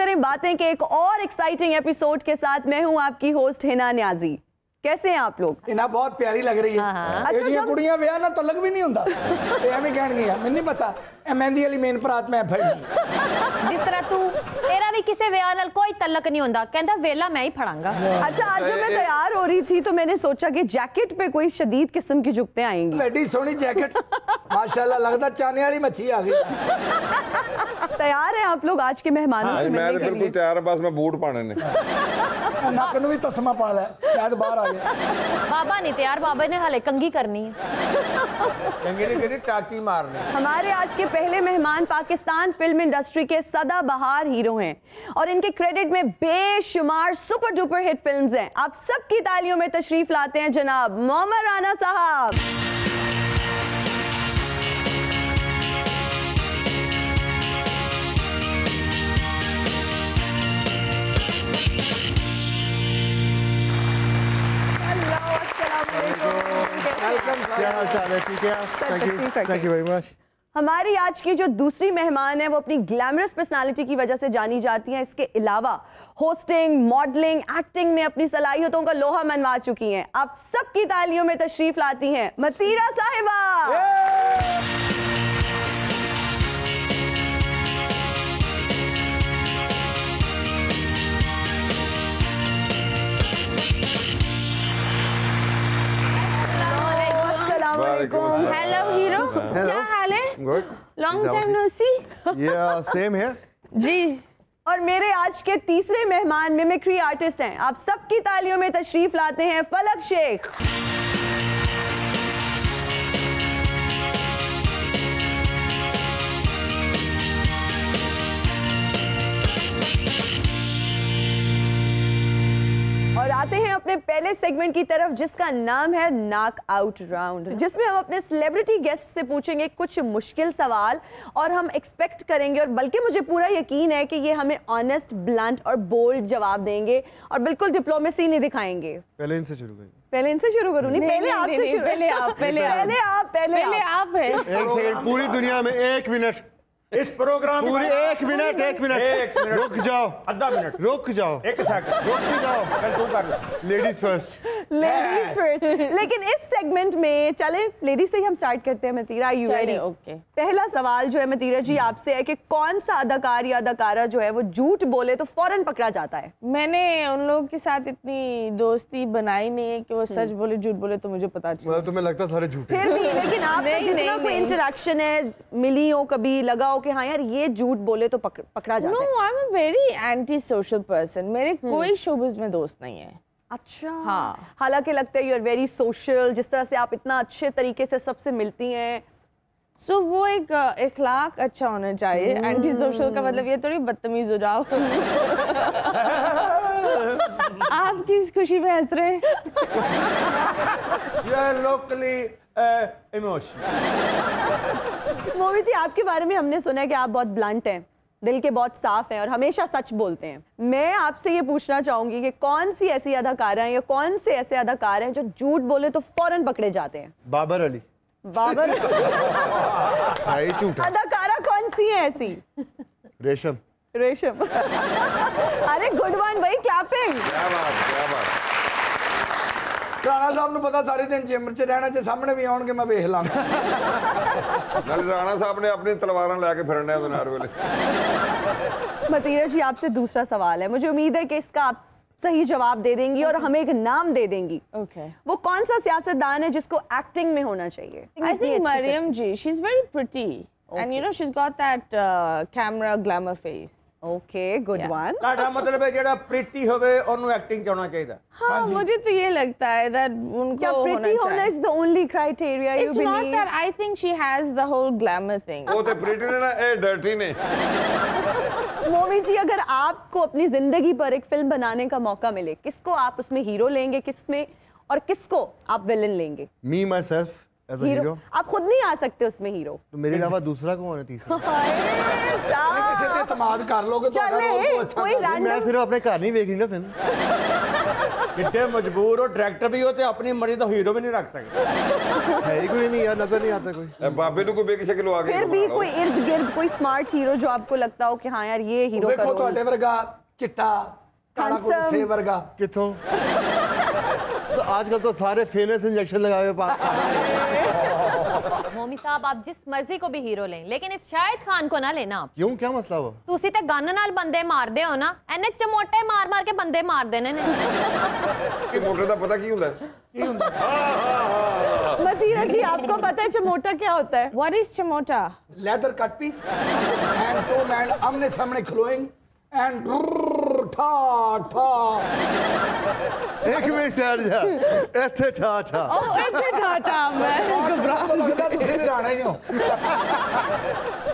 करें बातें के एक और एक्साइटिंग एपिसोड के साथ। मैं हूं आपकी होस्ट हिना न्याजी। कैसे हैं आप लोग? हिना बहुत प्यारी लग रही है। अच्छा कुड़ियां ब्याह ना तो लग भी नहीं होंदा एवें कहणगियां मैनूं नहीं पता ए मेहंदी वाली मेन परात मैं फड़नी जिस तरह तू तेरा भी किसी विआह नाल कोई तलक नहीं होंदा, कहंदा वेला मैं ही फड़ांगा। अच्छा आज जब मैं तैयार हो रही थी तो मैंने सोचा कि जैकेट पे कोई शदीद किस्म की जुगतें आएंगी। बड़ी सोहनी जैकेट माशाल्लाह, लगदा चाने वाली मच्छी आ गई। तैयार हैं आप लोग आज के मेहमानों से मिलने के लिए? मैं बिल्कुल तैयार हूं, बस मैं बूट पाने ने नक नूं भी तस्मा पा लै, शायद बाहर आ गया। बाबा नहीं तैयार, बाबा ने हाले कंगी करनी है। कंगी नहीं करनी, टाकी मारनी। हमारे आज के पहले मेहमान पाकिस्तान फिल्म इंडस्ट्री के सदाबहार हीरो हैं और इनके क्रेडिट में बेशुमार सुपर डुपर हिट फिल्म्स हैं। आप सबकी तालियों में तशरीफ लाते हैं जनाब मोहम्मद राना साहब। क्या हाल चाल है? ठीक है, थैंक यू वेरी मच। हमारी आज की जो दूसरी मेहमान है वो अपनी ग्लैमरस पर्सनालिटी की वजह से जानी जाती हैं। इसके अलावा होस्टिंग, मॉडलिंग, एक्टिंग में अपनी सलाहियतों का लोहा मनवा चुकी हैं। आप सबकी तालियों में तशरीफ लाती हैं मतीरा साहिबा। हेलो हीरो, क्या हाल है? गुड, लॉन्ग टाइम नो सी। या सेम हियर जी। और मेरे आज के तीसरे मेहमान मिमिक्री आर्टिस्ट हैं। आप सबकी तालियों में तशरीफ लाते हैं फलक शेख। और आते हैं अपने पहले सेगमेंट की तरफ जिसका नाम है नॉक आउट राउंड, जिसमें हम अपने सेलिब्रिटी गेस्ट से पूछेंगे कुछ मुश्किल सवाल और हम एक्सपेक्ट करेंगे, और बल्कि मुझे पूरा यकीन है कि ये हमें ऑनेस्ट, ब्लंट और बोल्ड जवाब देंगे और बिल्कुल डिप्लोमेसी नहीं दिखाएंगे। पहले इनसे शुरू करें। पहले इनसे शुरू करूँ? नहीं, पहले आपसे शुरू। पहले आप है। एक सेकंड, पूरी दुनिया में 1 मिनट इस प्रोग्राम पूरी 1 मिनट, 1 मिनट रुक जाओ, आधा मिनट रुक जाओ, 1 सेकंड रुक जाओ। कल तू कर ले। Ladies first. Ladies first. लेकिन इस सेगमेंट में चले लेडीज से ही हम स्टार्ट करते हैं। मतीरा, यू रेडी? ओके। पहला सवाल जो है मतीरा जी आपसे है कि कौन सा अदाकार या अदाकारा जो है वो झूठ बोले तो फौरन पकड़ा जाता है? मैंने उन लोगों के साथ इतनी दोस्ती बनाई नहीं है कि वो सच बोले झूठ बोले तो मुझे पता चले। मतलब तुम्हें लगता सारे झूठे? फिर भी लेकिन आपने जितना कोई इंटरेक्शन है, मिली हो कभी, लगा हो कि हाँ यार ये झूठ बोले तो पकड़ा जाता है? No, I am a very anti social person. मेरे कोई शोबिज में दोस्त नहीं है। अच्छा। हाँ। हालांकि लगता है यू आर वेरी सोशल, जिस तरह से आप इतना अच्छे तरीके से सबसे मिलती हैं। सो वो एक इखलाक अच्छा होना चाहिए। एंटी सोशल का मतलब ये थोड़ी बदतमीज हो जाओ। आप किस खुशी में हंस रहे हैं? You are locally emotional. मोवी जी, आपके बारे में हमने सुना है कि आप बहुत ब्लंट हैं, दिल के बहुत साफ हैं और हमेशा सच बोलते हैं। मैं आपसे ये पूछना चाहूंगी कि कौन सी ऐसी अदाकारा हैं या कौन से ऐसे अदाकार हैं जो झूठ बोले तो फौरन पकड़े जाते हैं? बाबर अली। बाबर? झूठा। अदाकारा कौन सी है ऐसी? रेशम। रेशम। अरे गुड वन भाई, क्लैपिंग। क्या बात। राणा साहब ने पता सारे दिन चेंबर च रहना, जे सामने भी आउणगे मैं वेख लांगा। राणा साहब ने अपनी तलवारां लेके फिरना है हर वेले। मतीरा जी, आपसे दूसरा सवाल है। मुझे उम्मीद है कि इसका आप सही जवाब दे देंगी और हमें एक नाम दे देंगी। ओके। वो कौन सा सियासतदान है जिसको एक्टिंग में होना चाहिए? I think Mariam ji, she is very pretty and you know she is got that camera glamour face. Okay, good one. ਤੁਹਾਡਾ मतलब है जेड़ा प्रिटी होवे ओनू एक्टिंग चाहना चाहिए? हाँ, मुझे तो ये लगता है that उनको क्या प्रिटी होना is the only criteria you It's believe? not that I think she has the whole glamour thing. वो तो प्रीति ने ना, ए डर्टी ने। मोमी जी, अगर आपको अपनी जिंदगी पर एक फिल्म बनाने का मौका मिले, किसको आप उसमें हीरो लेंगे, किसमें, और किसको आप विलन लेंगे? Me myself as a hero. आप खुद नहीं आ सकते उसमें हीरो। तो मेरे अलावा दूसरा कौन है तीसरा? किसी पे इत्मीनान कर लोगे तो चले, कोई मैं रैंडम सिर्फ अपने घर नहीं देख रही ना फिल्म। कितने मजबूर हो, डायरेक्टर भी होते अपनी मर्जी तो हीरो भी नहीं रख सकते। है ही कोई नहीं यार, नजर नहीं आता कोई। बाबे को बेशक लो आगे फिर भी कोई इर्द गिर्द कोई स्मार्ट हीरो जो आपको लगता हो कि हाँ यार ये हीरो का देखो रोल ਤੁਹਾਡੇ ਵਰਗਾ चिट्टा काला Handsome। कुर्से वर्गा कितों तो आजकल तो सारे फेमस इंजेक्शन लगाए हुए पास। मोमी साहब आप जिस मर्जी को भी हीरो लें, लेकिन इस शाहिद खान को ना लेना। क्यों, क्या मसला वो? तुसी ते गन नाल बंदे मारदे हो ना, एने चमोटे मार मार के बंदे मार देने ने। कि मोटे का पता की ਹੁੰਦਾ ਕੀ ਹੁੰਦਾ? मतीरा जी आपको पता है चमोटा क्या होता है? What is chamota? Leather cut piece and two man आमने सामने खलोइंग एंड ठा ठा। एक मिनट ठहर जा, ऐसे ठा ठा। Oh, it's Tata. मैं तो लगता तुझे भी राणा ही हो।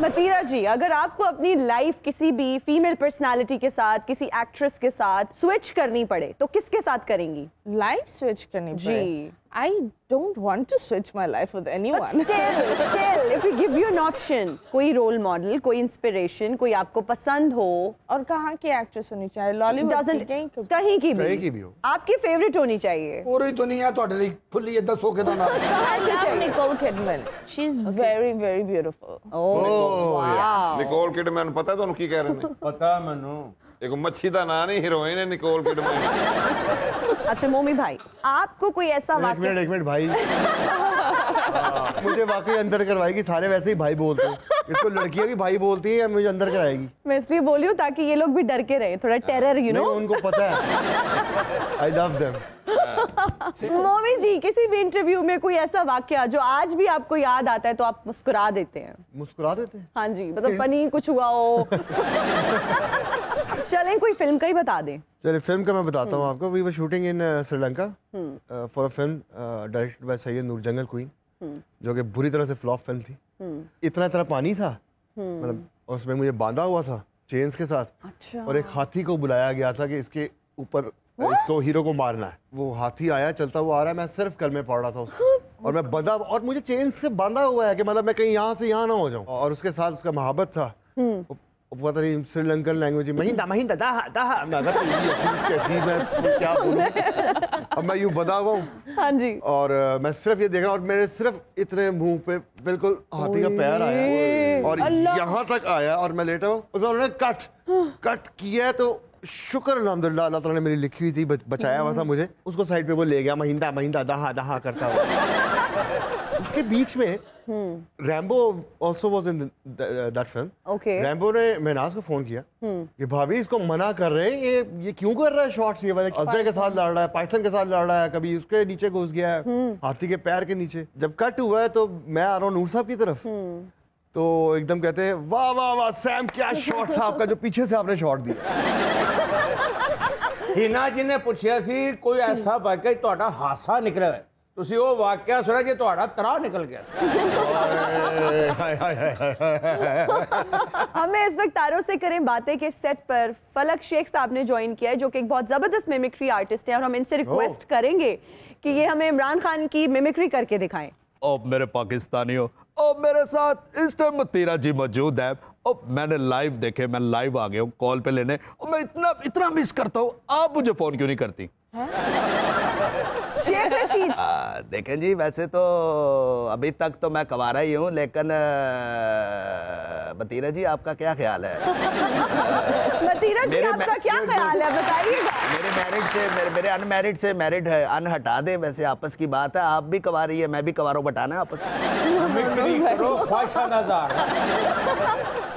मतीरा जी अगर आपको अपनी लाइफ किसी भी फीमेल पर्सनालिटी के साथ, किसी एक्ट्रेस के साथ स्विच करनी पड़े तो किसके साथ करेंगी? Life switch करनी जी। पड़े। I don't want to switch my life with anyone. Still, if we give you an option, कोई रोल मॉडल, कोई इंस्पिरेशन, कोई आपको पसंद हो, और कहाँ की एक्ट्रेस होनी चाहिए? लॉलीवुड doesn't कहीं कहीं की कहीं की भी भी हो। आपकी फेवरेट होनी चाहिए। पूरी दुनिया ਤੁਹਾਡੇ ਲਈ ਖੁੱਲੀ ਹੈ, ਦੱਸੋ ਕਿਦਾਂ ਦਾ? I love Nicole Kidman. She's very, very beautiful. Oh, wow. Nicole Kidman ਪਤਾ ਤੁਹਾਨੂੰ ਕੀ ਕਹਿ ਰਹੇ ਨੇ? पता मैनू। एक मच्छी का नाम नहीं, हीरोइन है निकोल किडमैन। अच्छा मोमी भाई आपको कोई ऐसा एक मिनट भाई। मुझे वाकई अंदर करवाएगी, सारे वैसे ही भाई बोलते हैं। इसको लड़कियां भी भाई बोलती हैं या मुझे अंदर कराएगी? मैं इसलिए बोली हूँ ताकि ये लोग भी डर के रहे, थोड़ा टेरर यू नो। उनको पता है। I love them. मोमी जी किसी भी इंटरव्यू में कोई ऐसा वाकया जो आज भी आपको याद आता है तो आप मुस्कुरा देते हैं? मुस्कुरा देते हैं? हाँ जी, मतलब फनी कुछ हुआ हो। चलें कोई फिल्म का ही बता दें। चलिए फिल्म का मैं बताता हूँ आपको। We were shooting in Sri Lanka for a film directed by Syed Noor jungle queen, जो कि बुरी तरह से फ्लॉप फिल्म थी। इतना पानी था, मतलब उसमें मुझे बांधा हुआ था चेन्स के साथ। अच्छा। और एक हाथी को बुलाया गया था कि इसके ऊपर इसको हीरो को मारना है। वो हाथी आया, चलता हुआ आ रहा है, मैं सिर्फ कलमे पढ़ रहा था उसको, और मैं बंधा, और मुझे चेन से बांधा हुआ है कि मतलब मैं कहीं यहाँ से यहाँ ना हो जाऊँ। और उसके साथ उसका मोहब्बत था, पता नहीं श्रीलंकन लैंग्वेज में महिंदा दाहा दाहा। मैं क्या बोलूं, अब मैं यूं बंधा हुआ हूँ। हाँ जी। और मैं सिर्फ ये देख रहा हूँ, और मेरे सिर्फ इतने मुंह पे बिल्कुल हाथी का पैर आया और यहाँ तक आया, और मैं लेटा हूँ। उन्होंने कट किया, तो शुक्र अल्हम्दुलिल्लाह अल्लाह ताला ने मेरी लिखी हुई थी, बचाया हुआ था मुझे। उसको साइड पे वो ले गया, महिंदा दाहा दाहा करता हुआ। उसके बीच में Rambo also was in that film. Okay. Rambo ने महनाज को फोन किया कि भाभी इसको मना कर रहे हैं, ये क्यों कर रहा है शॉट्स ये वाले? अजय के साथ लड़ रहा है, पाइथन के साथ लड़ रहा है, कभी उसके नीचे घुस गया है, हाथी के पैर के नीचे। जब कट हुआ है तो मैं आ रहा हूँ नूर साहब की तरफ, तो एकदम कहते हैं वाह वाह वाह सैम, क्या शॉट था आपका, जो पीछे से आपने शॉट दिया। हिना जी ने पूछा सी कोई ऐसा वाकया ਤੁਹਾਡਾ ਹਾਸਾ ਨਿਕਲਿਆ ਹੈ, ਤੁਸੀਂ ਉਹ ਵਾਕਿਆ ਸੁਣਿਆ ਜੇ ਤੁਹਾਡਾ ਤਰਾ ਨਿਕਲ ਗਿਆ। हमें इस वक्त तारों से करें बातें के सेट पर फलक शेख साहब ने ज्वाइन किया है, जो कि एक बहुत जबरदस्त मिमिक्री आर्टिस्ट है, और हम इनसे रिक्वेस्ट करेंगे कि ये हमें इमरान खान की मिमिक्री करके दिखाएं। और मेरे पाकिस्तानियों, और मेरे साथ इस टाइम मतीरा जी मौजूद है, और मैंने लाइव देखे, मैं लाइव आ गया हूँ कॉल पे लेने, और मैं इतना मिस करता हूँ, आप मुझे फोन क्यों नहीं करती? शेख रशीद। देखें जी, वैसे तो अभी तक तो मैं कवारा ही हूँ, लेकिन मतीरा जी आपका क्या ख्याल है? मतीरा जी आपका क्या ख्याल है बताइएगा। मेरे मैरिड से मेरे अनमैरिड से मैरिड है, अन हटा दें, वैसे आपस की बात है, आप भी कवारी है, मैं भी कवारों बटाना है आपस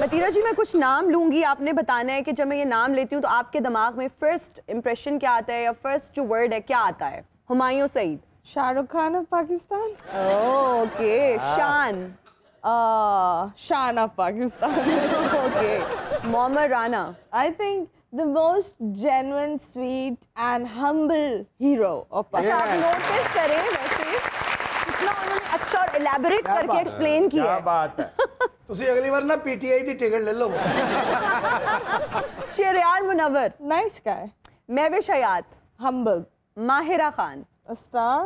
मतीरा जी मैं कुछ नाम लूंगी, आपने बताना है कि जब मैं ये नाम लेती हूँ तो आपके दिमाग में फर्स्ट इंप्रेशन क्या आता है, या फर्स्ट जो वर्ड है क्या आता है? Humayun Saeed. Shahrukh Khan of Pakistan. Okay. Shaan. Shaan of Pakistan. Okay. Mohammad Rana. I think the most genuine, sweet and humble hero of अच्छा आप Pakistan. नोटिस करें वैसे कितना उन्होंने अच्छा और एलैबोरेट करके एक्सप्लेन किया क्या है। बात है। ਤੁਸੀਂ ਅਗਲੀ ਵਾਰ ਨਾ ਪੀਟੀਆਈ ਦੀ ਟਿਕਟ ਲੈ ਲਓ। Sheriyar Munawwar. Nice guy. Mahwish Hayat. Humble. Mahira Khan. A star.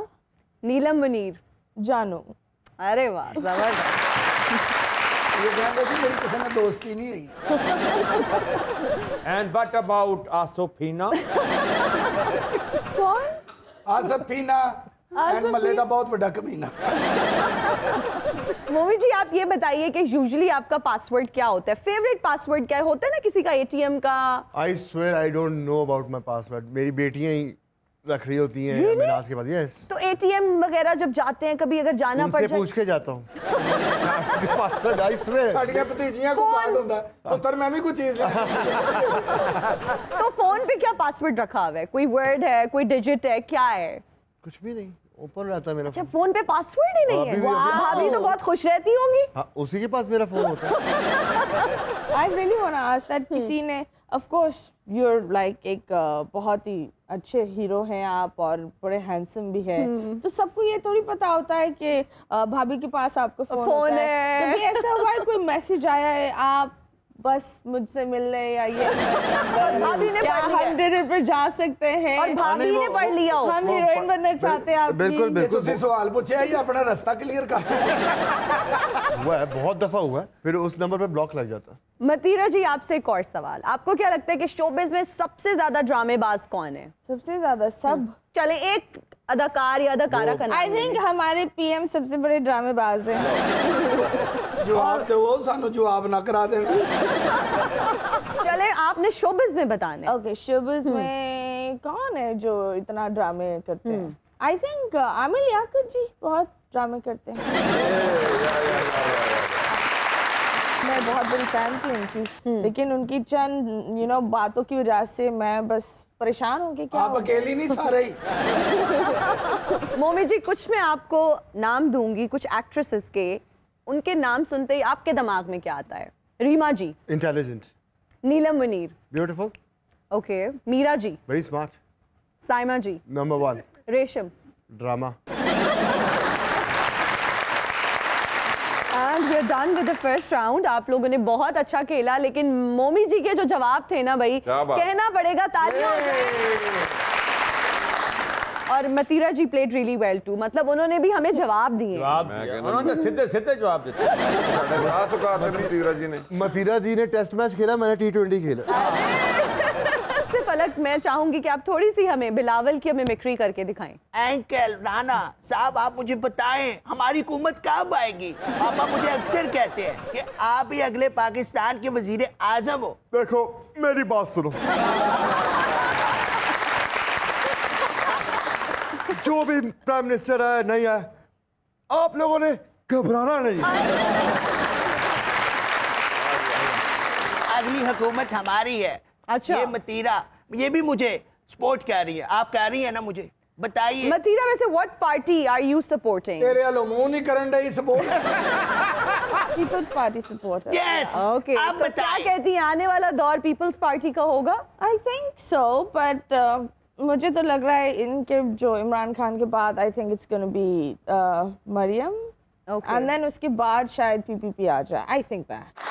Neelam Munir. Janu. अरे वाह जबरदस्त। ये कहते थे मेरी किसी ने दोस्ती नहीं है। एंड व्हाट अबाउट आसोफीना? कौन? आसफीना एंड मल्ले का बहुत बड़ा कमीना। मोमी जी आप ये बताइए कि यूजुअली आपका पासवर्ड क्या होता है? फेवरेट पासवर्ड क्या होता है ना किसी का एटीएम का? I swear I don't know about my password. मेरी बेटियां ही रख रही होती हैं मिनाज के बाद। यस। तो एटीएम वगैरह जब जाते हैं कभी अगर जाना पड़ जाए पूछ के जाता हूँ। Password I swear. साड़ियां भतीजियां को कार्ड होता है पुत्र मैं भी कुछ चीज ले। तो फोन पे क्या पासवर्ड रखा हुआ है? कोई वर्ड है, कोई डिजिट है, क्या है? कुछ भी नहीं, ओपन रहता है मेरा। अच्छा फोन पे पासवर्ड ही नहीं है? भाभी तो बहुत खुश रहती होंगी। हाँ, उसी के पास मेरा फोन होता है। I really want to ask that किसी ने, of course you're like एक बहुत ही अच्छे हीरो हैं आप और बड़े हैंडसम भी है, तो सबको ये थोड़ी पता होता है कि भाभी के पास आपका फोन है। कभी ऐसा हुआ है कोई मैसेज आया है आप बस मुझसे मिलने या ये भाभी ने क्या पढ़ लिया? हम डिनर पर जा सकते हैं और भाभी ने पढ़ लिया हो? हम हीरोइन बनना चाहते हैं आप? बिल्कुल बिल्कुल। तुझे सवाल पूछे या अपना रास्ता क्लियर कर। हुआ है, बहुत दफा हुआ है, फिर उस नंबर पे ब्लॉक लग जाता है। मतीरा जी आपसे एक और सवाल, आपको क्या लगता है कि शोबिज में सबसे ज्यादा ड्रामेबाज कौन है? सबसे ज्यादा सब चले एक अदाकार या अदाकारा का नाम आई थिंक हमारे पीएम सबसे बड़े ड्रामेबाज हैं। जवाब तो वो सानू जवाब ना करा दे। चले आपने शोबिज में बताने। ओके शोबिज में कौन है जो इतना ड्रामे करते हैं? आई थिंक आमिर याकूब जी बहुत ड्रामे करते हैं। मैं बहुत बड़ी फैन थी उनकी, लेकिन उनकी चंद बातों की वजह से मैं बस परेशान हूँ कि क्या आप अकेली नहीं सारे ही। मोमी जी कुछ मैं आपको नाम दूंगी कुछ एक्ट्रेसेस के, उनके नाम सुनते ही आपके दिमाग में क्या आता है? Reema ji intelligent. Neelam Muneer beautiful. Okay. Meera ji very smart. Saima ji number 1। Resham drama. And we are done with the first round. आप लोगों ने बहुत अच्छा खेला, लेकिन मोमी जी के जो जवाब थे ना भाई, कहना पड़ेगा तालियां हो जाए। और मतीरा जी प्लेड रियली वेल टू, मतलब उन्होंने भी हमें जवाब दिए। उन्होंने सीधे सीधे जवाब दिए। मतीरा जी ने टेस्ट मैच खेला, मैंने T20 खेला। सिर्फ अलग मैं चाहूंगी कि आप थोड़ी सी हमें बिलावल की हमें मिक्री करके दिखाएं। अंकल राणा साहब आप मुझे बताएं हमारी हुकूमत कब आएगी? पापा मुझे अक्सर कहते हैं कि आप ही अगले पाकिस्तान के वजीर आजम हो। देखो मेरी बात सुनो, जो भी प्राइम मिनिस्टर है नहीं है, आप लोगों ने घबराना नहीं। अगली हुकूमत हमारी है। अच्छा। ये मतीरा ये भी मुझे सपोर्ट कर रही है, आप कर रही है ना? मुझे बताइए मतीरा में से what party are you supporting? तेरे वालों मुंह नहीं करन रही support. Peoples Party support. Yes okay आप तो क्या कहती हैं आने वाला दौर पीपल्स पार्टी का होगा? आई थिंक सो, बट मुझे तो लग रहा है इनके जो इमरान खान के बाद I think it's gonna be Mariam, and then उसके बाद शायद पीपीपी आ जाए। I think that.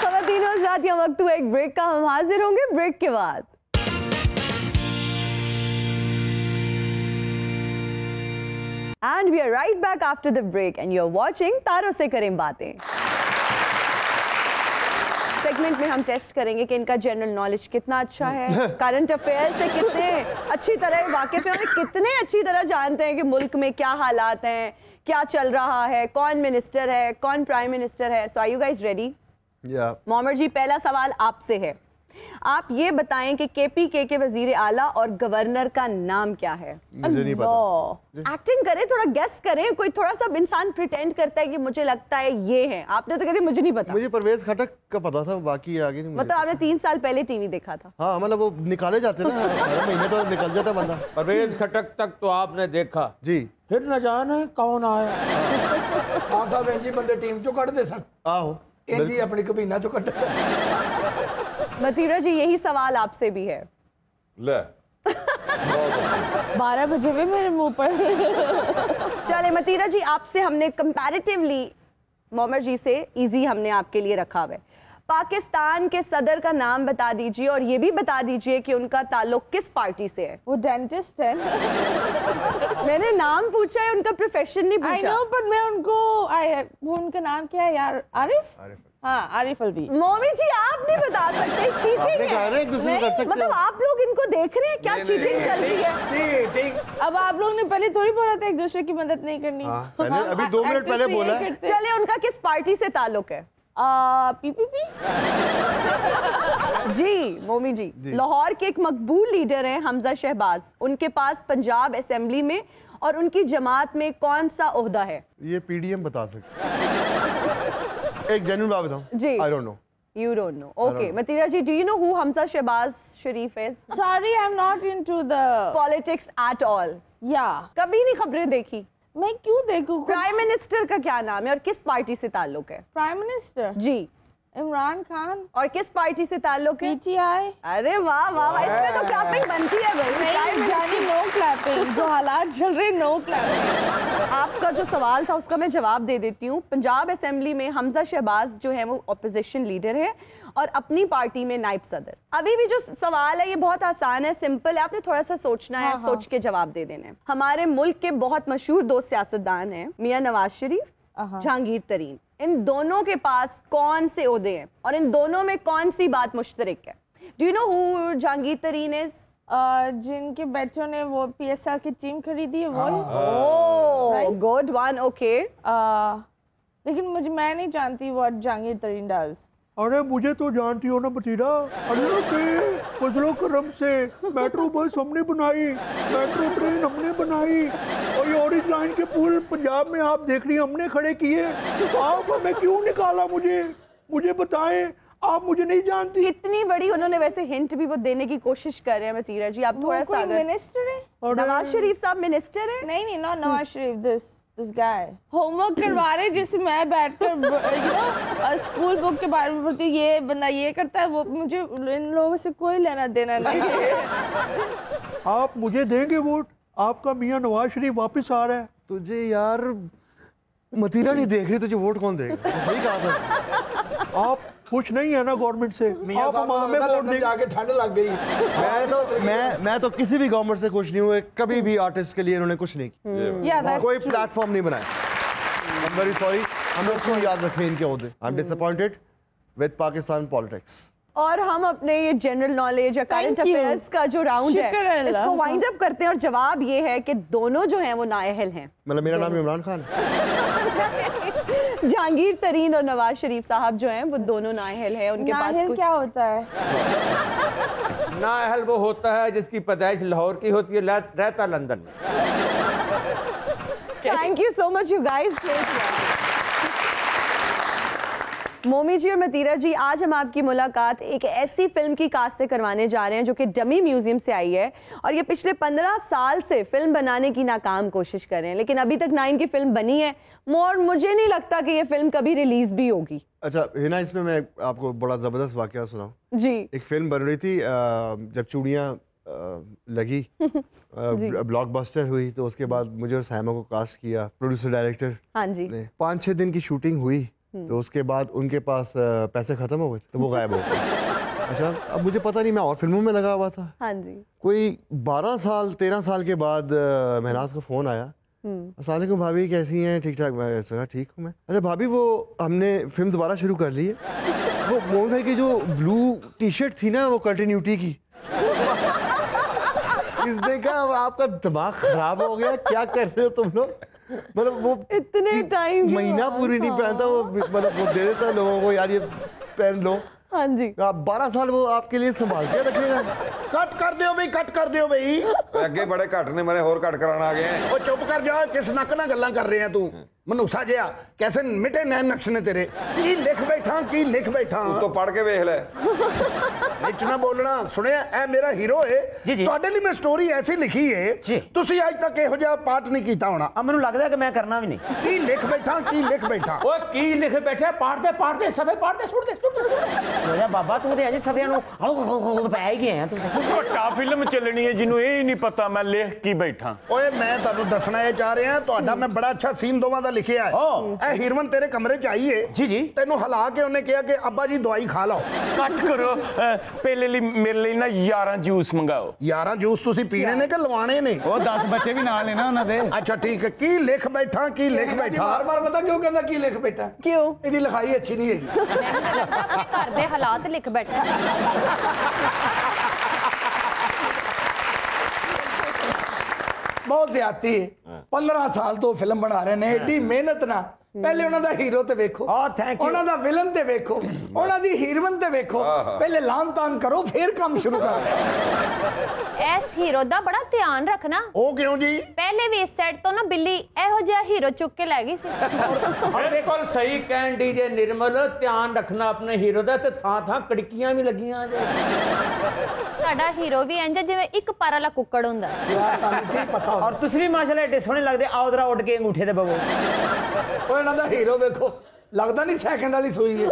खवातीनो साथियों वक्त हुआ एक ब्रेक का, हम हाजिर होंगे ब्रेक के बाद। And we are right back after the break and you're watching तारों से करें बातें। सेगमेंट में हम टेस्ट करेंगे कि इनका जनरल नॉलेज कितना अच्छा है, करंट अफेयर से कितने अच्छी तरह वाकिफ हैं, कितने अच्छी तरह जानते हैं कि मुल्क में क्या हालात हैं, क्या चल रहा है, कौन मिनिस्टर है, कौन प्राइम मिनिस्टर है। सो आर यू गाइस रेडी? मोमर जी पहला सवाल आपसे है, आप ये बताएं कि केपीके के वजीर आला और गवर्नर का नाम क्या है? मुझे नहीं पता। एक्टिंग करें, थोड़ा गेस करें, कोई थोड़ा सा इंसान प्रिटेंड करता है कि मुझे लगता है ये है, आपने तो कहते मुझे नहीं पता। मुझे परवेज खटक का पता था, बाकी आगे नहीं। मतलब आपने 3 साल पहले टीवी देखा था? हाँ मतलब वो निकाले जाते ना, हर महीने तो निकल जाता बंदा। परवेज खटक तक तो आपने देखा जी, फिर न जाने कौन आया। हाँ साहब इंजी बंदे टीम चो कट दे सन, आहो इंजी अपनी कबीना चो कट। मतीरा जी यही सवाल आपसे भी है। ले 12 बजे भी मेरे मुंह पर। चले मतीरा जी आपसे हमने कंपैरेटिवली मोमर जी से इजी हमने आपके लिए रखा हुआ है। पाकिस्तान के सदर का नाम बता दीजिए और ये भी बता दीजिए कि उनका ताल्लुक किस पार्टी से है। वो डेंटिस्ट है। मैंने नाम पूछा है, उनका प्रोफेशन नहीं पूछा। I know, पर मैं उनको वो उनका नाम क्या है यार? आरिफ? हाँ, आरिफ अलवी। मोमी जी आप नहीं बता सकते, चीटिंग है। मतलब आप लोग इनको देख रहे हैं क्या चीटिंग चल रही है? अब आप लोग ने पहले थोड़ी बोला था एक दूसरे की मदद नहीं करनी। मैंने अभी 2 मिनट पहले बोला है। चलिए उनका किस पार्टी से ताल्लुक है? पीपीपी। जी मोमी जी, लाहौर के एक मकबूल लीडर हैं हमजा शहबाज, उनके पास पंजाब असेंबली में और उनकी जमात में कौन सा ओहदा है? ये पीडीएम बता सकते। एक जेन्युइन बात बताऊं? जी। I don't know. You don't know. Okay, Matira ji, do you know who Hamza Shehbaz Sharif is? Sorry, I'm not into the Politics at all. Yeah. कभी नहीं खबरें देखी? मैं क्यों देखूं? प्राइम मिनिस्टर का क्या नाम है और किस पार्टी से ताल्लुक है? Prime minister? जी। इमरान खान। और किस पार्टी से ताल्लुक है? PTI। अरे वाह वाह वाह, इसमें तो क्लैपिंग बनती है भाई। नहीं जानी, नो क्लैपिंग। जो हालात चल रहे, नो क्लैपिंग। आपका जो सवाल था उसका मैं जवाब दे देती हूँ। पंजाब असेंबली में हमजा शहबाज जो है वो ऑपोजिशन लीडर है और अपनी पार्टी में नायब सदर। अभी भी जो सवाल है ये बहुत आसान है, सिंपल है, आपने थोड़ा सा सोचना है, सोच के जवाब दे देना है। हमारे मुल्क के बहुत मशहूर 2 सियासतदान हैं, मियां नवाज शरीफ, जहांगीर तरीन। इन दोनों के पास कौन से ओहदे हैं और इन दोनों में कौन सी बात मुश्तरक है? Do you know who Jahangir तरीन इज? जिनके बच्चों ने वो PSL की टीम खरीदी है वो। Oh good one. ओके, लेकिन मैं नहीं जानती व्हाट जहांगीर तरीन डज। अरे मुझे तो जानती हो ना बतीरा, अल्लाह के फजलो करम से मेट्रो बस हमने बनाई, मेट्रो ट्रेन हमने बनाई और ये ऑरेंज लाइन के पुल पंजाब में आप देख रही हैं हमने खड़े किए। आप हमें क्यों निकाला? मुझे बताएं, आप मुझे नहीं जानती। इतनी बड़ी उन्होंने वैसे हिंट भी वो देने की कोशिश कर रहे हैं मतीरा जी, आप थोड़ा सा। मिनिस्टर है? नवाज शरीफ साहब मिनिस्टर है? नहीं, not Nawaz Sharif. This guy homework करवा रहे जिससे मैं बैठकर स्कूल बुक के बारे में पढ़ती हूँ। ये बंदा ये करता है, वो मुझे इन लोगों से कोई लेना देना नहीं है। आप मुझे देंगे वोट? आपका मियां नवाज शरीफ वापस आ रहा है। तुझे यार मतीरा नहीं देख रही, तुझे वोट कौन देगा? सही कहा था। आप खुश नहीं है ना गवर्नमेंट से? आप हमें वोट देंगे? जाके ठंड लग गई। मैं तो किसी भी गवर्नमेंट से खुश नहीं हुए, कभी भी आर्टिस्ट के लिए इन्होंने कुछ नहीं किया, कोई प्लेटफॉर्म नहीं बनाया। आई एम वेरी सॉरी, हम लोग क्यों याद रखें इनके ओहदे। I am disappointed with Pakistan politics. और हम अपने ये जनरल नॉलेज या करंट अफेयर्स का जो राउंड है इसको वाइंड अप करते हैं और जवाब ये है कि दोनों जो हैं वो नाअहल हैं। मतलब मेरा नाम इमरान खान। जहांगीर तरीन और नवाज शरीफ साहब जो हैं वो दोनों नाअहल हैं। उनके पास क्या होता है? नाअहल वो होता है जिसकी पैदाइश लाहौर की होती है, रहता लंदन में। Thank you so much you guys. मोमी जी और मतीरा जी, आज हम आपकी मुलाकात एक ऐसी फिल्म की कास्ट से करवाने जा रहे हैं जो कि डमी म्यूजियम से आई है और ये पिछले 15 साल से फिल्म बनाने की नाकाम कोशिश कर रहे हैं, लेकिन अभी तक ना इनकी फिल्म बनी है और मुझे नहीं लगता कि ये फिल्म कभी रिलीज भी होगी। अच्छा हिना, इसमें मैं आपको बड़ा जबरदस्त वाकया सुनाऊं जी। एक फिल्म बन रही थी, जब चूड़ियां लगी ब्लॉकबस्टर हुई, तो उसके बाद मुझे और साइमा को कास्ट किया प्रोड्यूसर डायरेक्टर। हाँ जी। 5-6 दिन की शूटिंग हुई, तो उसके बाद उनके पास पैसे खत्म हो गए, तो वो गायब हो गए। अच्छा, अब मुझे पता नहीं, मैं और फिल्मों में लगा हुआ था। हाँ जी। कोई 13 साल के बाद महनाज का फोन आया, अस्सलाम वालेकुम भाभी कैसी हैं? ठीक ठाक। मैं कहा ठीक हूँ मैं। अच्छा भाभी, वो हमने फिल्म दोबारा शुरू कर ली है। वो मोहन भाई की जो ब्लू टी-शर्ट थी ना, वो कंटिन्यूटी की। इसने कहा आपका दिमाग खराब हो गया, क्या कर रहे हो तुम लोग? मतलब वो इतने टाइम महीना पूरी नहीं पहनता वो, मतलब वो दे देता लोगों को, यार ये पहन लो। हाँ जी। आप 12 साल वो आपके लिए संभाल के रखेगा। कट कर दियो भाई, कट कर दियो भाई। ਅੱਗੇ ਬੜੇ ਘੱਟ ਨੇ ਮਰੇ ਹੋਰ ਘੱਟ ਕਰਾਉਣ ਆ ਗਏ। ਉਹ ਚੁੱਪ ਕਰ ਜਾ, ਕਿਸ ਨੱਕ ਨਾਲ ਗੱਲਾਂ ਕਰ ਰਿਹਾ ਤੂੰ? ਮਨੂਸਾ ਜਿਹਾ ਕੈਸੇ ਮਿਟੇ ਨੈਣ ਨਕਸ਼ ਨੇ ਤੇਰੇ। ਕੀ ਲਿਖ ਬੈਠਾ, ਕੀ ਲਿਖ ਬੈਠਾ? ਉੱਤੋਂ ਪੜ ਕੇ ਵੇਖ ਲੈ। ਵਿੱਚ ਨਾ ਬੋਲਣਾ। ਸੁਣਿਆ, ਇਹ ਮੇਰਾ ਹੀਰੋ ਹੈ। ਤੁਹਾਡੇ ਲਈ ਮੈਂ ਸਟੋਰੀ ਐਸੀ ਲਿਖੀ ਹੈ, ਤੁਸੀਂ ਅੱਜ ਤੱਕ ਇਹੋ ਜਿਹਾ ਪਾਠ ਨਹੀਂ ਕੀਤਾ ਹੋਣਾ। ਆ ਮੈਨੂੰ ਲੱਗਦਾ ਕਿ ਮੈਂ ਕਰਨਾ ਵੀ ਨਹੀਂ। ਕੀ ਲਿਖ ਬੈਠਾ, ਕੀ ਲਿਖ ਬੈਠਾ? ਓਏ ਕੀ ਲਿਖ ਬੈਠਾ? ਪਾੜਦੇ ਸਭੇ ਪਾੜਦੇ, ਸੁੱਟ ਦੇ। ਬਾਬਾ ਤੂੰ ਤੇ ਅਜੇ ਸਭਿਆਂ ਨੂੰ ਪੈ ਹੀ ਗਿਆ ਤੂੰ। ਘੱਟਾ ਫਿਲਮ ਚੱਲਣੀ ਹੈ, ਜਿਹਨੂੰ ਇਹ ਨਹੀਂ ਪਤਾ ਮੈਂ ਲਿਖ ਕੀ ਬੈਠਾ। ਓਏ ਮੈਂ ਤੁਹਾਨੂੰ ਦੱਸਣਾ ਇਹ ਚਾਹ ਰਿਹਾ, ਤੁਹਾਡਾ ਮੈਂ ਬੜਾ ਅੱਛਾ ਸੀਨ ਦੋਵਾਂ ਦਾ ਲਿਖਿਆ ਹੈ ਇਹ ਹੀਰਮਨ ਤੇਰੇ ਕਮਰੇ 'ਚ ਆਈ ਏ ਜੀ ਤੈਨੂੰ ਹਿਲਾ ਕੇ ਉਹਨੇ ਕਿਹਾ ਕਿ ਅੱਬਾ ਜੀ ਦਵਾਈ ਖਾ ਲਓ ਕੱਟ ਕਰੋ ਪਹਿਲੇ ਲਈ ਮੇਰੇ ਲਈ ਨਾ 11 ਜੂਸ ਮੰਗਾਓ 11 ਜੂਸ ਤੁਸੀਂ ਪੀਣੇ ਨੇ ਕਿ ਲਵਾਣੇ ਨੇ ਉਹ 10 ਬੱਚੇ ਵੀ ਨਾਲ ਨੇ ਨਾ ਉਹਨਾਂ ਦੇ ਅੱਛਾ ਠੀਕ ਹੈ ਕੀ ਲਿਖ ਬੈਠਾ ਬਾਰ-ਬਾਰ ਪਤਾ ਕਿਉਂ ਕਹਿੰਦਾ ਕੀ ਲਿਖ ਬੈਠਾ क्यों? ਇਹਦੀ ਲਿਖਾਈ ਅੱਛੀ ਨਹੀਂ ਹੈਗੀ ਆਪਣੇ ਘਰ ਦੇ ਹਾਲਾਤ ਲਿਖ ਬੈਠਾ ਬਹੁਤ ਜ਼ਿਆਦਤੀ ਹੈ 15 ਸਾਲ ਤੋਂ ਫਿਲਮ ਬਣਾ ਰਹੇ ਨੇ ਏਡੀ ਮਿਹਨਤ ਨਾਲ ਪਹਿਲੇ ਉਹਨਾਂ ਦਾ ਹੀਰੋ ਤੇ ਵੇਖੋ ਉਹਨਾਂ ਦਾ ਵਿਲਨ ਤੇ ਵੇਖੋ ਉਹਨਾਂ ਦੀ ਹੀਰੋਇਨ ਤੇ ਵੇਖੋ ਪਹਿਲੇ ਲਾਮ ਤਾਨ ਕਰੋ ਫਿਰ ਕੰਮ ਸ਼ੁਰੂ ਕਰੋ ਇਸ ਹੀਰੋ ਦਾ ਬੜਾ ਧਿਆਨ ਰੱਖਣਾ ਉਹ ਕਿਉਂ ਜੀ ਪਹਿਲੇ ਵੀ ਇਸ ਸੈੱਟ ਤੋਂ ਨਾ ਬਿੱਲੀ ਇਹੋ ਜਿਹਾ ਹੀਰੋ ਚੁੱਕ ਕੇ ਲੈ ਗਈ ਸੀ ਬਿਲਕੁਲ ਸਹੀ ਕਹਿਣ ਦੀ ਜੇ ਨਿਰਮਲ ਧਿਆਨ ਰੱਖਣਾ ਆਪਣੇ ਹੀਰੋ ਦਾ ਤੇ ਥਾਂ ਕੜਕੀਆਂ ਵੀ ਲੱਗੀਆਂ ਜੇ ਸਾਡਾ ਹੀਰੋ ਵੀ ਇੰਜ ਜਿਵੇਂ ਇੱਕ ਪਰ ਵਾਲਾ ਕੁੱਕੜ ਹੁੰਦਾ ਔਰ ਤੁਸੀਂ ਵੀ ਮਾਸ਼ਾਅੱਲਾ ਏਡੇ ਸੋਹਣੇ ਲੱਗਦੇ ਆਓ ਜਰਾ ਉੱਡ ਕੇ ਅੰਗੂਠੇ ਤੇ ਬਵੋ ਇਹਨਾਂ ਦਾ ਹੀਰੋ ਵੇਖੋ ਲੱਗਦਾ ਨਹੀਂ ਸੈਕਿੰਡ ਵਾਲੀ ਸੂਈ ਹੈ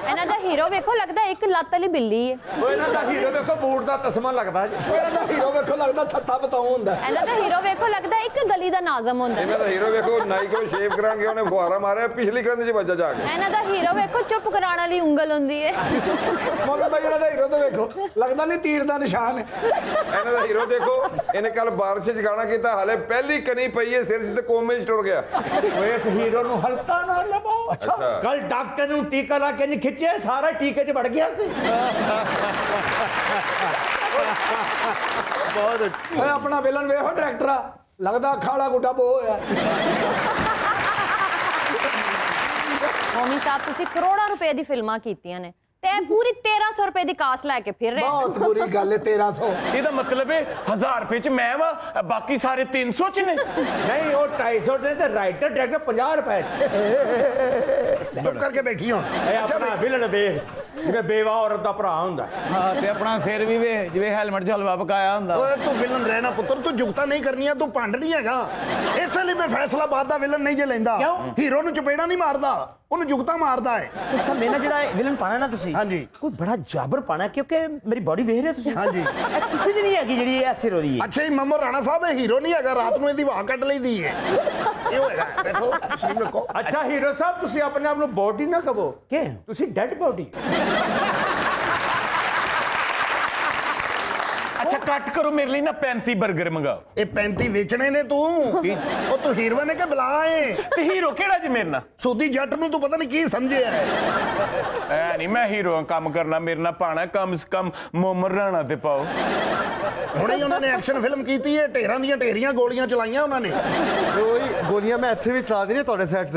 ਇਹਨਾਂ ਦਾ ਹੀਰੋ ਵੇਖੋ ਲੱਗਦਾ ਇੱਕ ਲੱਤ ਵਾਲੀ ਬਿੱਲੀ ਹੈ ਉਹ ਇਹਨਾਂ ਦਾ ਹੀਰੋ ਦੇਖੋ ਬੂਟ ਦਾ ਤਸਮਾ ਲੱਗਦਾ ਜੀ ਇਹਨਾਂ ਦਾ ਹੀਰੋ ਵੇਖੋ ਲੱਗਦਾ ਥੱਥਾ ਬਤਾਉ ਹੁੰਦਾ ਇਹਨਾਂ ਦਾ ਹੀਰੋ ਵੇਖੋ ਲੱਗਦਾ ਇੱਕ ਗਲੀ ਦਾ ਨਾਜ਼ਮ ਹੁੰਦਾ ਇਹਨਾਂ ਦਾ ਹੀਰੋ ਵੇਖੋ ਨਾਈ ਕੋਲ ਸ਼ੇਵ ਕਰਾਂਗੇ ਉਹਨੇ ਫੁਹਾਰਾ ਮਾਰਿਆ ਪਿਛਲੀ ਕੰਧ 'ਚ ਵੱਜਾ ਜਾ ਕੇ ਇਹਨਾਂ ਦਾ ਹੀਰੋ ਵੇਖੋ ਚੁੱਪ ਕਰਾਉਣ ਵਾਲੀ ਉਂਗਲ ਹੁੰਦੀ ਹੈ ਮਗਰ ਭਾਈ ਇਹਨਾਂ ਦਾ ਹੀਰੋ ਤੇ ਵੇਖੋ ਲੱਗਦਾ ਨਹੀਂ ਤੀਰ ਦਾ ਨਿਸ਼ਾਨ ਹੈ ਇਹਨਾਂ ਦਾ ਹੀਰੋ ਦੇਖੋ ਇਹਨੇ ਕੱਲ ਬਾਰਿਸ਼ 'ਚ ਗਾਣਾ ਕੀਤਾ ਹਾਲੇ ਪਹਿਲੀ ਕਨੀ ਪਈ ਹੈ ਸਿਰ 'ਚ ਤੇ ਕੋਮੇ 'ਚ ਟੁਰ ਗਿਆ ਉਹ ਇਸ ਹੀਰੋ ਨੂੰ ਹਲਕਾ ਨਾ ਲਵਾਓ ਅੱਛਾ ਕੱਲ ਡਾਕਟਰ ਨੂੰ ਟੀਕਾ ਲਾ ਕੇ ਨਹੀਂ ਖਿੱਚਿਆ ਸਾਰਾ ਟੀਕੇ 'ਚ ਵੜ ਗਿਆ ਸੀ ਬਹੁਤ ਓਏ ਆਪਣਾ ਵਿਲਨ ਵੇਖੋ ਡਾਇਰੈਕਟਰ ਲੱਗਦਾ ਖਾਲਾ ਗੁੱਡਾ ਬੋ ਹੋਇਆ ਮੋਮੀ ਸਾਹਿਬ ਤੁਸੀਂ ਕਰੋੜਾਂ ਰੁਪਏ ਦੀ ਫਿਲਮਾਂ ਕੀਤੀਆਂ ਨੇ ਤੇ ਪੂਰੀ 1300 ਰੁਪਏ ਦੀ ਕਾਸਟ ਲੈ ਕੇ ਫਿਰ ਰਹੇ ਬਹੁਤ ਬੁਰੀ ਗੱਲ ਹੈ 1300 ਇਹਦਾ ਮਤਲਬ ਹੈ 1000 ਰੁਪਏ 'ਚ ਮੈਂ ਵਾ ਬਾਕੀ ਸਾਰੇ 300 'ਚ ਨੇ ਨਹੀਂ ਉਹ 250 ਨੇ ਤੇ ਰਾਈਟਰ ਡਾਇਰੈਕਟਰ 50 ਰੁਪਏ ਚੁੱਪ ਕਰਕੇ ਬੈਠੀ ਹੁਣ ਇਹ ਆਪਣਾ ਵਿਲਨ ਵੇਖ ਜਿਵੇਂ ਬੇਵਾ ਔਰਤ ਦਾ ਭਰਾ ਹੁੰਦਾ ਹਾਂ ਤੇ ਆਪਣਾ ਸਿਰ ਵੀ ਵੇ ਜਿਵੇਂ ਹੈਲਮਟ 'ਚ ਹਲਵਾ ਪਕਾਇਆ ਹੁੰਦਾ ਓਏ ਤੂੰ ਵਿਲਨ ਰਹਿਣਾ ਪੁੱਤਰ ਤੂੰ ਜੁਗਤਾ ਨਹੀਂ ਕਰਨੀਆਂ ਤੂੰ ਭੰਡ ਨਹੀਂ ਹੈਗਾ ਇਸੇ ਲਈ ਮੈਂ ਫੈਸਲਾਬਾਦ ਦਾ ਵਿਲਨ ਨਹੀਂ ਜੇ ਲੈਂਦਾ ਹੀਰੋ ਨੂੰ ਚਪੇੜਾ ਨਹੀਂ ਮਾਰਦਾ ਉਹਨੂੰ ਜੁਗਤਾ ਮਾਰਦਾ ਹੈ ਤਾਂ ਮੇਰਾ ਜਿਹੜਾ ਵਿਲਨ ਪਾਣਾ ਨਾ ਤੁਸੀਂ ਹਾਂਜੀ ਕੋਈ ਬੜਾ ਜਾਬਰ ਪਾਣਾ ਕਿਉਂਕਿ ਮੇਰੀ ਬਾਡੀ ਵੇਖ ਰਹੇ ਹੋ ਤੁਸੀਂ ਹਾਂਜੀ ਇਹ ਕਿਸੇ ਦੀ ਨਹੀਂ ਹੈਗੀ ਜਿਹੜੀ ਇਹ ਸਿਰ ਉਹਦੀ ਹੈ ਅੱਛਾ ਜੀ ਮਮਰ ਰਾਣਾ ਸਾਹਿਬ ਇਹ ਹੀਰੋ ਨਹੀਂ ਹੈਗਾ ਰਾਤ ਨੂੰ ਇਹਦੀ ਵਾਹ ਕੱਢ ਲਈਦੀ ਹੈ ਇਹ ਹੋਏਗਾ ਦੇਖੋ ਤੁਸੀਂ ਰੱਖੋ ਅੱਛਾ ਹੀਰੋ ਸਾਹਿਬ ਤੁਸੀਂ ਆਪਣੇ ਆਪ ਨੂੰ ਬੋਡੀ ਨਾ ਕਹੋ ਕੀ ਤੁਸੀਂ ਡੈਡ ਬੋਡੀ ਅੱਛਾ ਕੱਟ ਕਰੋ ਮੇਰੇ ਲਈ ਨਾ 35 버ਗਰ ਮੰਗਾਓ ਇਹ 35 ਵੇਚਣੇ ਨੇ ਤੂੰ ਉਹ ਤੂੰ ਹੀਰੋਇਨ ਹੈ ਕਿ ਬਲਾ ਏ ਤੇ ਹੀਰੋ ਕਿਹੜਾ ਜੀ ਮੇਰੇ ਨਾਲ ਸੂਦੀ ਜੱਟ ਨੂੰ ਤੂੰ ਪਤਾ ਨਹੀਂ ਕੀ ਸਮਝਿਆ ਐ ਨਹੀਂ ਮੈਂ ਹੀਰੋ ਕੰਮ ਕਰਨਾ ਮੇਰੇ ਨਾਲ ਪਾਣਾ ਕਮ ਸੇ ਕਮ ਮੋਮਰ ਰਾਣਾ ਤੇ ਪਾਓ ਹੁਣੇ ਹੀ ਉਹਨਾਂ ਨੇ ਐਕਸ਼ਨ ਫਿਲਮ ਕੀਤੀ ਹੈ ਢੇਰਾਂ ਦੀਆਂ ਢੇਰੀਆਂ ਗੋਲੀਆਂ ਚਲਾਈਆਂ ਉਹਨਾਂ ਨੇ ਕੋਈ ਗੋਲੀਆਂ ਮੈਂ ਇੱਥੇ ਵੀ ਚਲਾ ਦੇਣੀ ਤੁਹਾਡੇ ਸੈੱਟ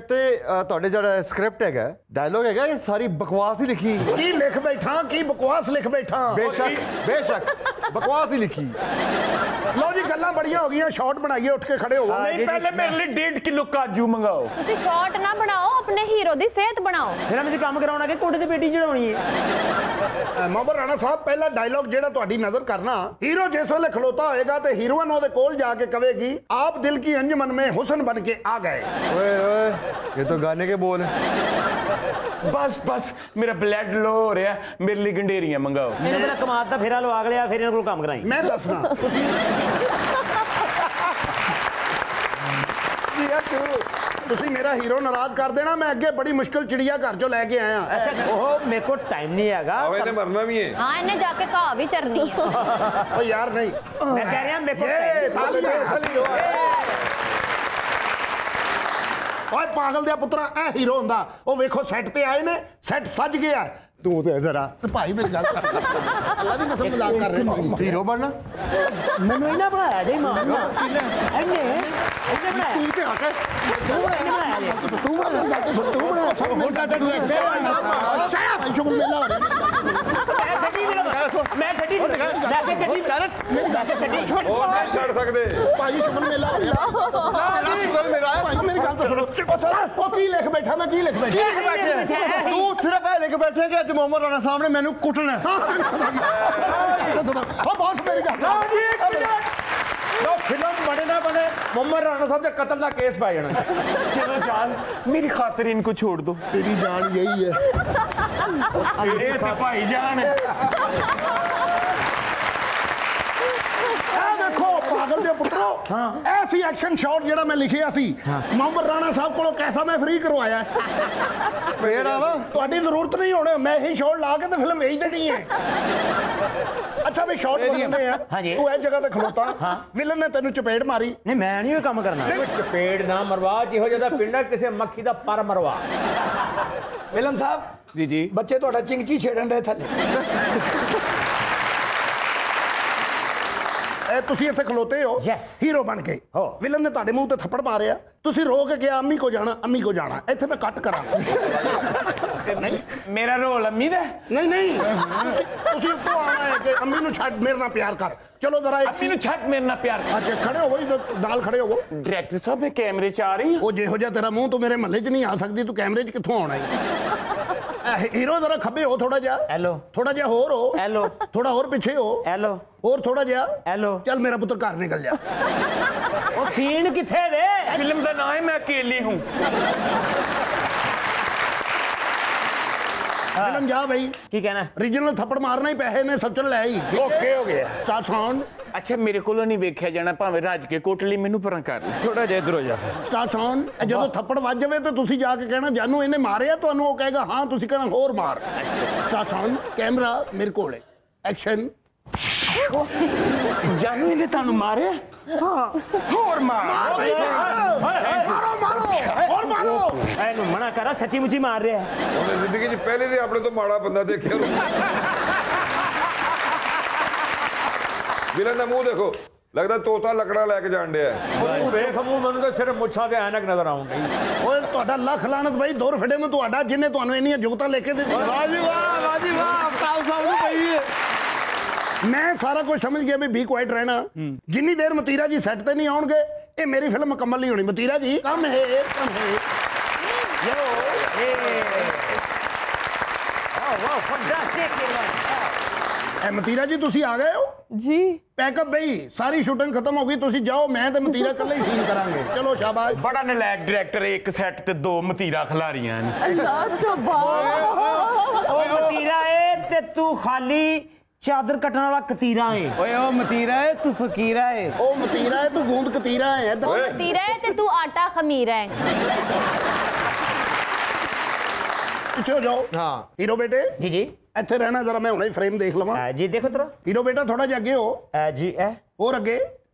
ਤੇ ਤੁਹਾਡੇ ਜਿਹੜਾ ਸਕ੍ਰਿਪਟ ਹੈਗਾ ਡਾਇਲੋਗ ਹੈਗਾ ਇਹ ਸਾਰੀ ਬਕਵਾਸ ਹੀ ਲਿਖੀ ਕੀ ਲਿਖ ਬੈਠਾ ਕੀ ਬਕਵਾਸ ਲਿਖ ਬੈਠਾ ਬੇਸ਼ੱਕ ਬਕਵਾਸ ਹੀ ਲਿਖੀ ਲਓ ਜੀ ਗੱਲਾਂ ਬੜੀਆਂ ਹੋ ਗਈਆਂ ਸ਼ਾਟ ਬਣਾਈਏ ਉੱਠ ਕੇ ਖੜੇ ਹੋਵੋ ਨਹੀਂ ਪਹਿਲੇ ਮੇਰੇ ਲਈ 1.5 ਕਿਲੋ ਕਾਜੂ ਮੰਗਾਓ ਤੁਸੀਂ ਸ਼ਾਟ ਨਾ ਬਣਾਓ ਆਪਣੇ ਹੀਰੋ ਦੀ ਸਿਹਤ ਬਣਾਓ ਫਿਰ ਅਸੀਂ ਕੰਮ ਕਰਾਉਣਾ ਕਿ ਕੋਟੇ ਤੇ ਬੇਟੀ ਚੜਾਉਣੀ ਹੈ ਮੋਹਬਰ ਰਾਣਾ ਸਾਹਿਬ ਪਹਿਲਾ ਡਾਇਲੌਗ ਜਿਹੜਾ ਤੁਹਾਡੀ ਨਜ਼ਰ ਕਰਨਾ ਹੀਰੋ ਜਿਸ ਵੇਲੇ ਖਲੋਤਾ ਹੋਏਗਾ ਤੇ ਹੀਰੋਇਨ ਉਹਦੇ ਕੋਲ ਜਾ ਕੇ ਕਹੇਗੀ ਆਪ ਦਿਲ ਕੀ ਅੰਜਮਨ में हुसन बन के आ गए ओए ये तो गाने के बोल है बस मेरा ब्लड लो हो रहा मेरे लिए गंडेरियां मंगाओ ਇਹਨੂੰ ਪਹਿਲਾਂ ਕਮਾਦ ਦਾ ਫੇਰਾ ਲਵਾ ਲਿਆ ਫਿਰ ਇਹਨਾਂ ਕੋਲ ਕੰਮ ਕਰਾਈ मैं दसना ਤੁਸੀਂ ਮੇਰਾ ਹੀਰੋ ਨਾਰਾਜ਼ ਕਰ ਦੇਣਾ ਮੈਂ ਅੱਗੇ ਬੜੀ ਮੁਸ਼ਕਲ ਚਿੜੀਆ ਘਰ ਚੋਂ ਲੈ ਕੇ ਆਇਆ ਅੱਛਾ ਉਹ ਮੇਰੇ ਕੋਲ ਟਾਈਮ ਨਹੀਂ ਹੈਗਾ ਆਵੇ ਇਹਨੇ ਮਰਨਾ ਵੀ ਹੈ ਹਾਂ ਇਹਨੇ ਜਾ ਕੇ ਘਾਹ ਵੀ ਚਰਨੀ ਹੈ ਓ ਯਾਰ ਨਹੀਂ ਮੈਂ ਕਹਿ ਰਿਹਾ ਮੇਰੇ ਕੋਲ ਓਏ ਪਾਗਲ ਦੇ ਪੁੱਤਰਾ ਇਹ ਹੀਰੋ ਹੁੰਦਾ ਉਹ ਵੇਖੋ ਸੈੱਟ ਤੇ ਆਏ ਨੇ ਸੈੱਟ ਸੱਜ ਗਿਆ ਤੂੰ ਤੇ ਜ਼ਰਾ ਤੇ ਭਾਈ ਮੇਰੀ ਗੱਲ ਕਰ ਅੱਲਾ ਦੀ ਕਸਮ ਮਜ਼ਾਕ ਕਰ ਰਹੇ ਹੀਰੋ ਬਣਨਾ ਮੈਨੂੰ ਇਹਨਾਂ ਬਣਾਇਆ ਜੇ ਮਾਂ ਇਹਨੇ ਬਣਾਇਆ ਤੂੰ ਤੇ ਹੱਕ ਤੂੰ ਬਣਾਇਆ ਜੇ ਤੂੰ ਬਣਾਇਆ ਸਭ ਨੂੰ ਟਾਟਾ ਨੂੰ ਸ਼ੁਕਰ ਮੇਲਾ ਹੋ ਰਿਹਾ ਮੈਂ ਛੱਡੀ ਲੈ ਕੇ ਛੱਡੀ ਉਹ ਨਹੀਂ ਛੱਡ ਸਕਦੇ ਭਾਈ ਸ਼ੁਕਰ ਮੇਲਾ ਹੋ ਰਿਹਾ ਸ਼ੁਕਰ ਮੇਲਾ ਹੈ ਭਾਈ ਮੇਰੀ ਗੱਲ ਤਾਂ ਸੁਣੋ ਉਹ ਕੀ ਲਿਖ ਬੈਠਾ ਮੈਂ ਕੀ ਲਿਖ ਬੈਠਾ ਤੂੰ ਸਿਰਫ ਇਹ ਲਿਖ ਬੈਠੇ ਕਿ ਅੱਜ ਮੁਹੰਮਦ ਰਾਣਾ ਸਾਹਿਬ ਨੇ ਮੈਨੂੰ ਕੁੱਟਣਾ ਉਹ ਬਹੁਤ ਮੇਰੀ ਗੱਲ ਲੋ ਫਿਲਮ ਬਣੇ ਨਾ ਬਣੇ ਮੁਹੰਮਦ ਰਾਣਾ ਸਾਹਿਬ ਦੇ ਕਤਲ ਦਾ ਕੇਸ ਪੈ ਜਾਣਾ चलो जान मेरी खातिर इनको छोड़ दो तेरी जान यही है ये तो भाई जान देखो पागल दे पुत्र सुनो ऐसी एक्शन शॉट जेड़ा मैं लिखिया सी मोहम्मद राणा साहब को कैसा मैं फ्री करवाया फिर आवा ਤੁਹਾਡੀ ਜ਼ਰੂਰਤ नहीं होने मैं ही शॉट ला के तो फिल्म भेज देनी है अच्छा भी शॉट बनाने हैं तू इस जगह ते खलोता विलन ने तेनू चपेट मारी नहीं मैं नहीं ये काम करना चपेट ना मरवा जिहो जिहा पिंडा किसी मक्खी दा पर मरवा विलन साहब जी जी बच्चे ਤੁਹਾਡਾ चिंगची छेड़न रहे थले ਤੁਸੀਂ ਇੱਥੇ ਖਲੋਤੇ ਹੋ ਹੀਰੋ ਬਣ ਕੇ ਵਿਲਨ ਨੇ ਤੁਹਾਡੇ ਮੂੰਹ ਤੇ ਥੱਪੜ ਮਾਰਿਆ ਤੁਸੀਂ ਰੋ ਕੇ ਗਿਆ ਅੰਮੀ ਕੋ ਜਾਣਾ ਇੱਥੇ ਮੈਂ ਕੱਟ ਕਰਾਂ ਮੇਰਾ ਰੋਲ ਅੰਮੀ ਦਾ ਨਹੀਂ ਤੁਸੀਂ ਉੱਤੋਂ ਆਣਾ ਹੈ ਕਿ ਅੰਮੀ ਨੂੰ ਛੱਡ ਮੇਰੇ ਨਾਲ ਪਿਆਰ ਕਰ ਚਲੋ ਜ਼ਰਾ ਅੰਮੀ ਨੂੰ ਛੱਡ ਮੇਰੇ ਨਾਲ ਪਿਆਰ ਕਰ ਅੱਛਾ ਖੜੇ ਹੋਵੋ ਨਾਲ ਖੜੇ ਹੋਵੋ ਡਾਇਰੈਕਟਰ ਸਾਹਿਬ ਨੇ ਕੈਮਰੇ 'ਚ ਆ ਰਹੀ ਉਹ ਜਿਹੋ ਜਿਹਾ ਤੇਰਾ ਮੂੰਹ ਤੂੰ ਮੇਰੇ ਮਹੱਲੇ 'ਚ ਨਹੀਂ ਆ ਸਕਦੀ ਤੂੰ ਕੈਮਰੇ 'ਚ ਕਿੱਥੋਂ ਆਉਣਾ ਹੈ ਹੀਰੋ ਜ਼ਰਾ ਖੱਬੇ ਹੋ ਥੋੜਾ ਜਿਹਾ ਹੈਲੋ ਥੋੜਾ ਜਿਹਾ ਹੋਰ ਹੋ ਹੈਲੋ ਥੋੜਾ ਹੋਰ ਪਿੱਛੇ ਹੋ ਹੈਲੋ ਹੋਰ ਥੋੜਾ ਜਿਹਾ ਹੈਲੋ ਚੱਲ ਮੇਰਾ ਪੁੱਤਰ ਘਰ ਨਿਕਲ ਜਾ ਉਹ ਸੀਨ ਕਿੱਥੇ ਵੇ ਫਿਲਮ ਦਾ ਨਾਮ ਹੈ ਮੈਂ ਅਕੇਲੀ ਹੂੰ ਫਿਲਮ ਜਾ ਬਈ ਕੀ ਕਹਿਣਾ ਰੀਜਨਲ ਥੱਪੜ ਮਾਰਨਾ ਹੀ ਪੈਸੇ ਨੇ ਸੱਚਣ ਲੈ ਹੀ ਓਕੇ ਹੋ ਗਿਆ ਸਟਾਰਟ ਸਾਊਂਡ ਅੱਛਾ ਮੇਰੇ ਕੋਲੋਂ ਨਹੀਂ ਵੇਖਿਆ ਜਾਣਾ ਭਾਵੇਂ ਰਾਜ ਕੇ ਕੋਟਲੀ ਮੈਨੂੰ ਪਰਾਂ ਕਰ ਲੈ ਥੋੜਾ ਜਿਹਾ ਇਧਰ ਹੋ ਜਾ ਸਟਾਰਟ ਸਾਊਂਡ ਜਦੋਂ ਥੱਪੜ ਵੱਜ ਜਾਵੇ ਤਾਂ ਤੁਸੀਂ ਜਾ ਕੇ ਕਹਿਣਾ ਜਾਨੂੰ ਇਹਨੇ ਮਾਰਿਆ ਤੁਹਾਨੂੰ ਉਹ ਕਹੇਗਾ ਹਾਂ ਤੁਸੀਂ ਕਹਿਣਾ ਹੋਰ ਮਾਰ ਸਟਾਰਟ ਸਾਊਂਡ ਕੈਮਰਾ ਮੇਰੇ ਕੋਲ ਹੈ ਐਕਸ਼ਨ ਜਾਨੂੰ ਇਹਨੇ ਤੁਹਾਨੂੰ ਮਾਰਿਆ ਹਾਂ ਹੋਰ ਮਾਰ ਮਾਰੋ ਇਹਨੂੰ ਮਨਾ ਕਰਾ ਸੱਚੀ ਮੁੱਚੀ ਮਾਰ ਰਿਹਾ ਉਹਨੇ ਜ਼ਿੰਦਗੀ 'ਚ ਪਹਿਲੇ ਵੀ ਆਪਣੇ ਤੋਂ ਮਾੜਾ ਬੰਦਾ ਦੇਖਿਆ ਵਿਲਨ ਦਾ ਮੂੰਹ ਦੇਖੋ ਲੱਗਦਾ ਤੋਤਾ ਲੱਕੜਾ ਲੈ ਕੇ ਜਾਣ ਡਿਆ ਵੇਖ ਮੂੰਹ ਮੈਨੂੰ ਤਾਂ ਸਿਰਫ ਮੁੱਛਾਂ ਤੇ ਐਨਕ ਨਜ਼ਰ ਆਉਣ ਡਈ ਓਏ ਤੁਹਾਡਾ ਲੱਖ ਲਾਨਤ ਬਾਈ ਦੌਰ ਫੜੇ ਨੂੰ ਤੁਹਾਡਾ ਜਿੰਨੇ ਤੁਹਾਨੂੰ ਇੰਨੀਆਂ ਜੁਗਤਾਂ ਲੈ ਕੇ ਦਿੱਤੀ ਵਾਹ ਜੀ ਵਾਹ ਅਫਤਾਬ ਸਾਹਿਬ ਨੂੰ ਪਈ ਹੈ ਮੈਂ ਸਾਰਾ ਕੁਝ ਸਮਝ ਗਿਆ ਵੀ ਬੀ ਕੁਆਇਟ ਰਹਿਣਾ ਜਿੰਨੀ ਦੇਰ ਮਤੀਰਾ ਜੀ ਸੈੱਟ ਤੇ ਨਹੀਂ ਆਉਣਗੇ ਇਹ ਮੇਰੀ ਫਿਲਮ ਮੁਕੰਮਲ ਨਹੀਂ ਹੋਣੀ ਮਤੀਰਾ ਜੀ ਕੰਮ ਹੈ ਵਾਹ ਫੈਂਟੈਸਟਿਕ ਮਤੀਰਾ ਜੀ ਤੁਸੀਂ ਆ ਗਏ ਹੋ जी ਪੈਕਅਪ ਬਈ ਸਾਰੀ ਸ਼ੂਟਿੰਗ ਖਤਮ ਹੋ ਗਈ ਤੁਸੀਂ ਜਾਓ ਮੈਂ ਤੇ ਮਤੀਰਾ ਇਕੱਲੇ ਹੀ ਸੀਨ ਕਰਾਂਗੇ ਚਲੋ ਸ਼ਾਬਾਸ਼ ਬੜਾ ਨਲਾਇਕ ਡਾਇਰੈਕਟਰ ਇੱਕ ਸੈੱਟ ਤੇ ਦੋ ਮਤੀਰਾ ਖਿਲਾਰੀਆਂ ਨੇ ਉਹ ਮਤੀਰਾ ਏ ਤੇ ਤੂੰ ਖਾਲੀ ਚਾਦਰ ਕੱਟਣ ਵਾਲਾ ਕਤੀਰਾ ਏ ਓਏ ਉਹ ਮਤੀਰਾ ਏ ਤੂੰ ਫਕੀਰਾ ਏ ਉਹ ਮਤੀਰਾ ਏ ਤੂੰ ਗੂੰਦ ਕਤੀਰਾ ਏ ਉਹ ਮਤੀਰਾ ਏ ਤੇ ਤੂੰ ਆਟਾ ਖਮੀਰਾ ਏ ਪਿੱਛੇ ਹੋ ਜਾਓ ਹਾਂ ਹੀਰੋ ਬੇਟੇ ਜੀ ਜੀ ਇੱਥੇ ਰਹਿਣਾ ਜਰਾ ਮੈਂ ਹੁਣੇ ਹੀ ਫਰੇਮ ਦੇਖ ਲਵਾਂ ਜੀ ਦੇਖੋ ਤਰਾ ਹੀਰੋ ਬੇਟਾ ਥੋੜਾ ਜਿਹਾ ਅੱਗੇ ਹੋ ਜੀ ਇਹ ਹੋਰ ਅੱਗੇ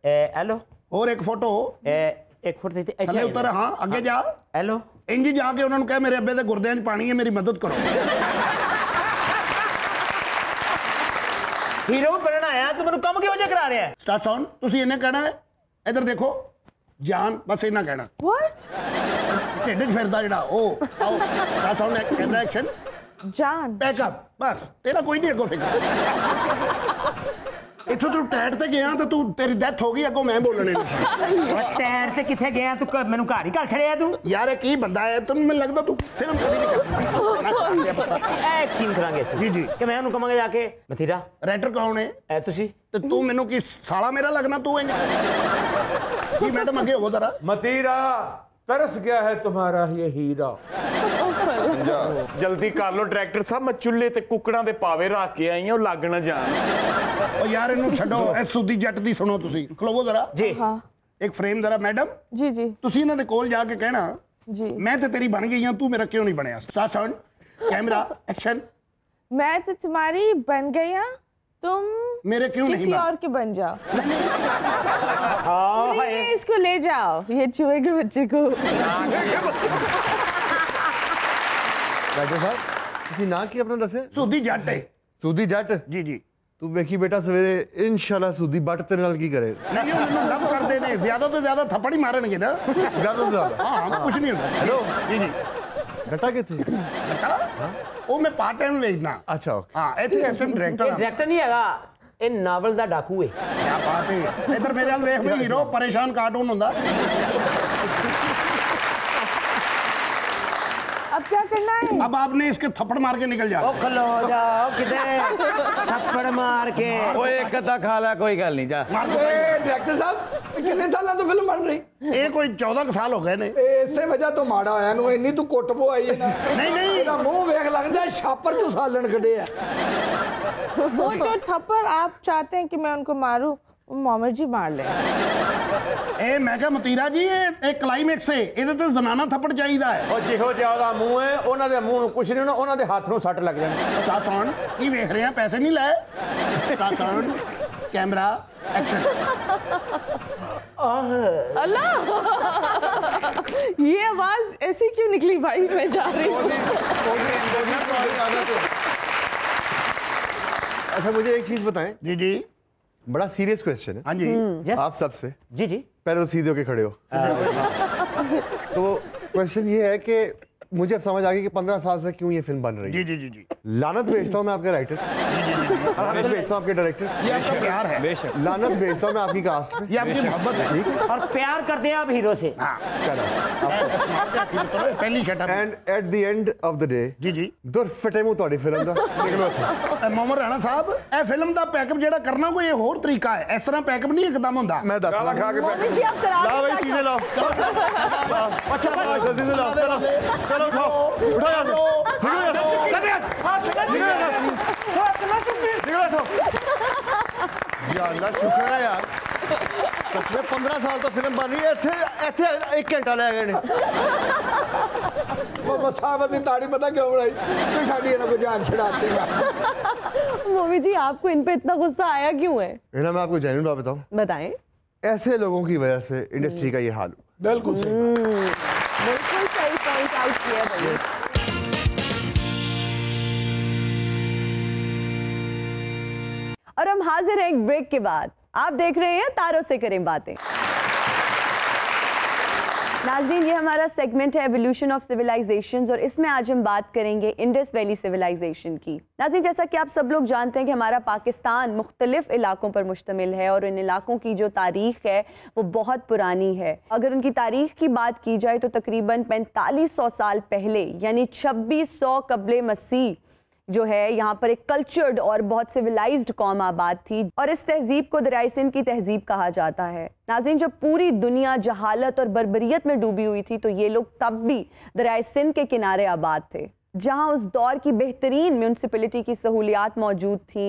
ਹੈਲੋ ਹੋਰ ਇੱਕ ਫੋਟੋ ਇੱਕ ਫੁੱਟ ਤੇ ਥੱਲੇ ਉੱਤਰ ਹਾਂ ਅੱਗੇ ਜਾ ਹੈਲੋ ਇੰਜ ਜਾ ਕੇ ਉਹਨਾਂ ਨੂੰ ਕਹਿ ਮੇਰੇ ਅੱਬੇ ਦੇ ਗੁਰਦਿਆਂ 'ਚ ਪਾਣੀ ਹੈ ਮੇਰੀ ਮਦਦ ਕਰੋ ਹੀਰੋ ਬਣਨ ਆਇਆ ਤੂੰ ਮੈਨੂੰ ਕੰਮ ਕਿਉਂ ਜੇ ਕਰਾ ਰਿਹਾ ਸਟਾਰਟ ਸਾਊਂਡ ਤੁਸੀਂ ਇਹਨੇ ਕਹਿਣਾ ਹੈ ਇੱਧਰ ਦੇਖੋ ਜਾਨ ਬਸ ਇਹਨਾਂ ਕਹਿਣਾ व्हाट ਢਿੱਡ 'ਚ ਫਿਰਦਾ ਜਿਹੜਾ ਉਹ ਆਓ ਸਟਾਰਟ ਸਾਊਂਡ ਕੈਮਰਾ ਐਕਸ਼ਨ जान ਪੈਕਅਪ ਬਸ ਤੇਰਾ ਕੋਈ ਨਹੀਂ ਅੱਗੋਂ ਫਿਕਰ ਇੱਥੋਂ ਤੂੰ ਟੈਟ ਤੇ ਗਿਆ ਤਾਂ ਤੂੰ ਤੇਰੀ ਡੈਥ ਹੋ ਗਈ ਅੱਗੋਂ ਮੈਂ ਬੋਲਣੇ ਨਹੀਂ ਟਾਇਰ ਤੇ ਕਿੱਥੇ ਗਿਆ ਤੂੰ ਮੈਨੂੰ ਘਰ ਹੀ ਘਰ ਛੜਿਆ ਤੂੰ ਯਾਰ ਇਹ ਕੀ ਬੰਦਾ ਹੈ ਤੈਨੂੰ ਮੈਨੂੰ ਲੱਗਦਾ ਤੂੰ ਫਿਲਮ ਕਦੀ ਨਹੀਂ ਕਰਦੀ ਐ ਸੀਨ ਕਰਾਂਗੇ ਜੀ ਜੀ ਕਿ ਮੈਂ ਉਹਨੂੰ ਕਹਾਂਗਾ ਜਾ ਕੇ ਮਥੀਰਾ ਰਾਈਟਰ ਕੌਣ ਹੈ ਐ ਤੁਸੀਂ ਤੇ ਤੂੰ ਮੈਨੂੰ ਕੀ ਸਾਲਾ ਮੇਰਾ ਲੱਗਣਾ ਤੂੰ ਇੰਜ ਜੀ ਮੈਡਮ ਅੱਗੇ ਹੋਵੋ ਜ਼ਰਾ ਮਤੀਰਾ तरस गया है तुम्हारा ये हीरा ਜਲਦੀ ਕਰ ਲੋ ਡਾਇਰੈਕਟਰ ਸਾਹਿਬ ਮੈਂ ਚੁੱਲ੍ਹੇ ਤੇ ਕੁੱਕੜਾਂ ਦੇ ਪਾਵੇ ਰੱਖ ਕੇ ਆਈ ਹਾਂ ਉਹ ਲੱਗ ਨਾ ਜਾਣ ਉਹ ਯਾਰ ਇਹਨੂੰ ਛੱਡੋ ਇਹ ਸੁਦੀ ਜੱਟ ਦੀ ਸੁਣੋ ਤੁਸੀਂ ਖਲੋਵੋ ਜ਼ਰਾ ਜੀ ਇੱਕ ਫਰੇਮ ਜ਼ਰਾ ਮੈਡਮ जी जी ਤੁਸੀਂ ਇਹਨਾਂ ਦੇ ਕੋਲ ਜਾ ਕੇ ਕਹਿਣਾ जी ਮੈਂ ਤੇ ਤੇਰੀ ਬਣ ਗਈ ਹਾਂ ਤੂੰ ਮੇਰਾ ਕਿਉਂ ਨਹੀਂ ਬਣਿਆ ਸਟਾਰਟ ਸਾਊਂਡ ਕੈਮਰਾ ਐਕਸ਼ਨ मैं तो तुम्हारी बन गई हाँ तुम मेरे क्यों नहीं किसी बन? और के बन जाओ हाँ प्लीज इसको ले जाओ ये चूहे के बच्चे को ਰਾਜਾ ਸਾਹਿਬ ਤੁਸੀਂ ਨਾਂ ਕੀ ਆਪਣਾ ਦੱਸੇ ਸੁਦੀ ਜੱਟ ਹੈ ਸੂਦੀ ਜੱਟ ਜੀ ਜੀ ਤੂੰ ਵੇਖੀ ਬੇਟਾ ਸਵੇਰੇ ਇਨਸ਼ਾਅੱਲਾ ਸੂਦੀ ਬੱਟ ਤੇਰੇ ਨਾਲ ਕੀ ਕਰੇ ਨਹੀਂ ਉਹਨੂੰ ਲਵ ਕਰਦੇ ਨੇ ਜ਼ਿਆਦਾ ਤੋਂ ਜ਼ਿਆਦਾ ਥੱਪੜ ਹੀ ਮਾਰਨਗੇ ਨਾ ਜ਼ਿਆਦਾ ਤੋਂ ਜ਼ਿਆਦਾ ਹਾਂ ਕੁਝ ਨਹੀਂ ਹੁੰਦਾ ਹੈਲੋ ਜੀ ਜੀ ਗੱਟਾ ਕਿੱਥੇ ਬੇਟਾ ਉਹ ਮੈਂ ਪਾਰਟ ਟਾਈਮ ਵੇਚਦਾ ਅੱਛਾ ਹਾਂ ਇੱਥੇ ਐਸਐਮ ਡਾਇਰੈਕਟਰ ਡਾਇਰੈਕਟਰ ਨਹੀਂ ਹੈਗਾ ਇਹ ਨਾਵਲ ਦਾ ਡਾਕੂ ਏ ਕੀ ਬਾਤ ਹੈ ਇੱਧਰ ਮੇਰੇ ਨਾਲ ਵੇਖ ਵੀ ਹੀਰੋ ਪਰੇਸ਼ਾਨ ਕਾਰਟੂਨ ਹੁੰਦਾ अब क्या करना है अब आपने इसके थप्पड़ मार के निकल जाओ खलो जाओ किधर थप्पड़ मार के ਓਏ ਇੱਕ ਅੱਧਾ ਖਾ ਲੈ ਕੋਈ ਗੱਲ ਨਹੀਂ ਜਾ ਡਾਇਰੈਕਟਰ ਸਾਹਿਬ ਕਿੰਨੇ ਸਾਲਾਂ ਤੋਂ ਫਿਲਮ ਬਣ ਰਹੀ ਇਹ ਕੋਈ 14 ਸਾਲ ਹੋ ਗਏ ਨੇ ਇਸੇ ਵਜ੍ਹਾ ਤੋਂ ਮਾੜਾ ਹੋਇਆ ਨੂੰ ਇੰਨੀ ਤੂੰ ਕੁੱਟ ਪਵਾਈ ਹੈ ਨਾ ਨਹੀਂ ਇਹਦਾ ਮੂੰਹ ਵੇਖ ਲੱਗਦਾ ਛਾਪਰ ਚੋਂ ਸਾਲਣ ਕੱਢੇ ਆ वो जो थप्पड़ आप चाहते हैं कि मैं उनको मारूं मोहम्मद जी मार ले ए मैं क्या मतीरा जी ये क्लाइमेक्स है ਇਹਦੇ ਤੇ ਜ਼ਨਾਨਾ ਥੱਪੜ ਚਾਹੀਦਾ ਹੈ ਉਹ ਜਿਹੋ ਜਿਹਾ ਉਹਦਾ ਮੂੰਹ ਹੈ ਉਹਨਾਂ ਦੇ ਮੂੰਹ ਨੂੰ ਕੁਛ ਨਹੀਂ ਉਹਨਾਂ ਦੇ ਹੱਥ ਨੂੰ ਸੱਟ ਲੱਗ ਜਾਣੀ ਸਾਤਨ ਕੀ ਵੇਖ ਰਹੇ ਆ ਪੈਸੇ ਨਹੀਂ ਲੈ ਸਾਤਨ कैमरा एक्शन अल्लाह ये आवाज ऐसी क्यों निकली भाई मैं जा रही हूँ अच्छा मुझे एक चीज बताएं जी जी बड़ा सीरियस क्वेश्चन है हाँ जी आप सबसे जी जी पहले तो सीधे होके खड़े हो तो क्वेश्चन ये है कि मुझे अब समझ आ गई कि 15 साल से क्यों ये फिल्म बन रही है जी जी जी लानत भेजता हूँ मैं आपके राइटर लानत भेजता हूँ आपके डायरेक्टर ये आपका प्यार है लानत भेजता हूँ मैं आपकी कास्ट में ये आपकी मोहब्बत है ठीक है और प्यार करते हैं आप हीरो से पहली shut up and at the end of the day जी जी दुर फटे मुंह ਤੁਹਾਡੀ ਫਿਲਮ ਦਾ ਨਿਕਲੋ मोहम्मद राणा साहब ਇਹ ਫਿਲਮ ਦਾ ਪੈਕਅਪ ਜਿਹੜਾ ਕਰਨਾ ਕੋਈ ਹੋਰ ਤਰੀਕਾ ਹੈ ਇਸ ਤਰ੍ਹਾਂ ਪੈਕਅਪ ਨਹੀਂ ਇੱਕਦਮ ਹੁੰਦਾ मैं दस गाला खा के मोहम्मद जी आप करा लाओ भाई चीजें लाओ अच्छा जल्दी से लाओ चलो चलो उठाओ उठो यार अल्लाह शुक्र है यार सच में 15 साल तो फिल्म बनी है ऐसे ऐसे 1 घंटा ले गए ने मोहम्मद साहब असि ताड़ी पता क्यों बनाई तो साड़ी इन्हों को जान छड़ाती है मोमी जी आपको इन पे इतना गुस्सा आया क्यों है मैं आपको जेन्युइन बात बताऊं बताएं ऐसे लोगों की वजह से इंडस्ट्री का ये हाल हुआ बिल्कुल सही बिल्कुल सही पॉइंट आउट किया भाई और हम हाजिर हैं एक ब्रेक के बाद आप देख रहे हैं तारों से करें बातें नाज़रीन ये हमारा सेगमेंट है एवोल्यूशन ऑफ सिविलाइजेशंस और इसमें आज हम बात करेंगे इंडस वैली सिविलाइजेशन की। नाज़रीन जैसा कि आप सब लोग जानते हैं कि हमारा पाकिस्तान मुख्तलिफ इलाकों पर मुश्तमिल है और इन इलाकों की जो तारीख है वो बहुत पुरानी है। अगर उनकी तारीख की बात की जाए तो तकरीबन 4500 साल पहले यानी 2600 कब्ले मसीह जो है यहाँ पर एक कल्चर्ड और बहुत सिविलाइज्ड कौम आबाद थी और इस तहजीब को दरियाए सिंध की तहजीब कहा जाता है। नाज़रीन जब पूरी दुनिया जहालत और बर्बरियत में डूबी हुई थी तो ये लोग तब भी दरियाए सिंध के किनारे आबाद थे जहां उस दौर की बेहतरीन म्यूनसिपलिटी की सहूलियात मौजूद थी।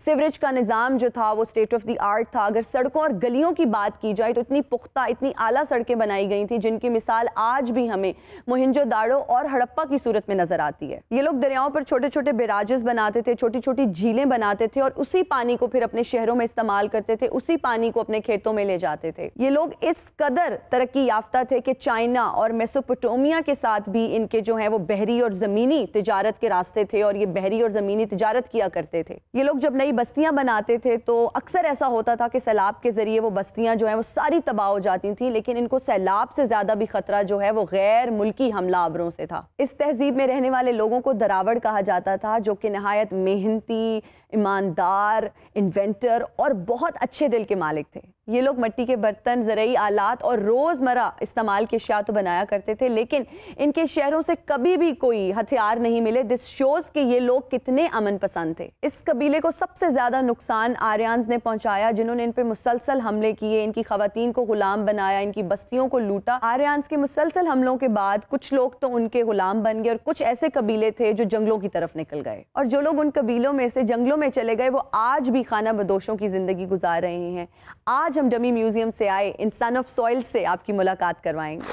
सिवरेज का निज़ाम जो था वो स्टेट ऑफ द आर्ट था। अगर सड़कों और गलियों की बात की जाए तो इतनी पुख्ता इतनी आला सड़कें बनाई गई थी जिनकी मिसाल आज भी हमें मोहिंजोदाड़ो और हड़प्पा की सूरत में नजर आती है। ये लोग दरियाओं पर छोटे छोटे बैराजेस बनाते थे, छोटी छोटी झीलें बनाते थे और उसी पानी को फिर अपने शहरों में इस्तेमाल करते थे, उसी पानी को अपने खेतों में ले जाते थे। ये लोग इस कदर तरक्की याफ्ता थे कि चाइना और मेसोपोटामिया के साथ भी इनके जो है वो बहरी और जमीनी तिजारत के रास्ते थे और ये बहरी और जमीनी तिजारत किया करते थे। ये लोग जब नई बस्तियां बनाते थे तो अक्सर ऐसा होता था कि सैलाब के जरिए वो बस्तियां जो है वो सारी तबाह हो जाती थी, लेकिन इनको सैलाब से ज्यादा भी खतरा जो है वो गैर मुल्की हमलावरों से था। इस तहजीब में रहने वाले लोगों को दरावड़ कहा जाता था जो कि नहायत मेहनती, ईमानदार, इन्वेंटर और बहुत अच्छे दिल के मालिक थे। ये लोग मिट्टी के बर्तन, ज़रूरी आलात और रोजमर्रा इस्तेमाल के अशिया तो बनाया करते थे, लेकिन इनके शहरों से कभी भी कोई हथियार नहीं मिले। दिस शोज कि ये लोग कितने अमन पसंद थे। इस कबीले को सबसे ज्यादा नुकसान आर्यंस ने पहुंचाया जिन्होंने इन पे मुसलसल हमले किए, इनकी खवातीन को गुलाम बनाया, इनकी बस्तियों को लूटा। आर्यंस के मुसलसल हमलों के बाद कुछ लोग तो उनके गुलाम बन गए और कुछ ऐसे कबीले थे जो जंगलों की तरफ निकल गए और जो लोग उन कबीलों में से जंगलों में चले गए वो आज भी खाना बदोशों की जिंदगी गुजार रहे हैं। आज हम डमी म्यूजियम से आए इन सन ऑफ सॉइल से आपकी मुलाकात करवाएंगे।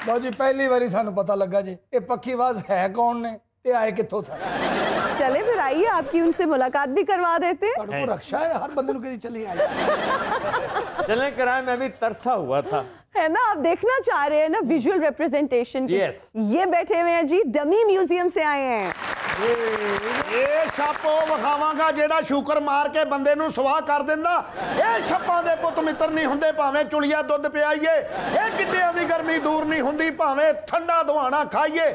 लो जी पहली बारी सानू पता लगा जी ये पक्कीबाज है कौन ने ते आए कित्थों था। चले फिर आइए आपकी उनसे मुलाकात भी करवा देते। को रक्षा है हर बंदे को चली आई चले कराए मैं भी तरसा हुआ था है ना। आप देखना चाह रहे हैं ना विजुअल रिप्रेजेंटेशन की। ये बैठे हुए हैं जी डमी म्यूजियम से आए हैं। ਇਹ ਛੱਪ ਉਹ ਵਿਖਾਵਾਂਗਾ ਜਿਹੜਾ ਸ਼ੂਕਰ ਮਾਰ ਕੇ ਬੰਦੇ ਨੂੰ ਸਵਾਹ ਕਰ ਦਿੰਦਾ। ਇਹ ਛੱਪਾਂ ਦੇ ਪੁੱਤ ਮਿੱਤਰ ਨਹੀਂ ਹੁੰਦੇ ਭਾਵੇਂ ਚੁਲੀਆ ਦੁੱਧ ਪਿਆਈਏ। ਇਹ ਗਿੱਟਿਆਂ ਦੀ ਗਰਮੀ ਦੂਰ ਨਹੀਂ ਹੁੰਦੀ ਭਾਵੇਂ ਠੰਡਾ ਦਵਾਣਾ ਖਾਈਏ।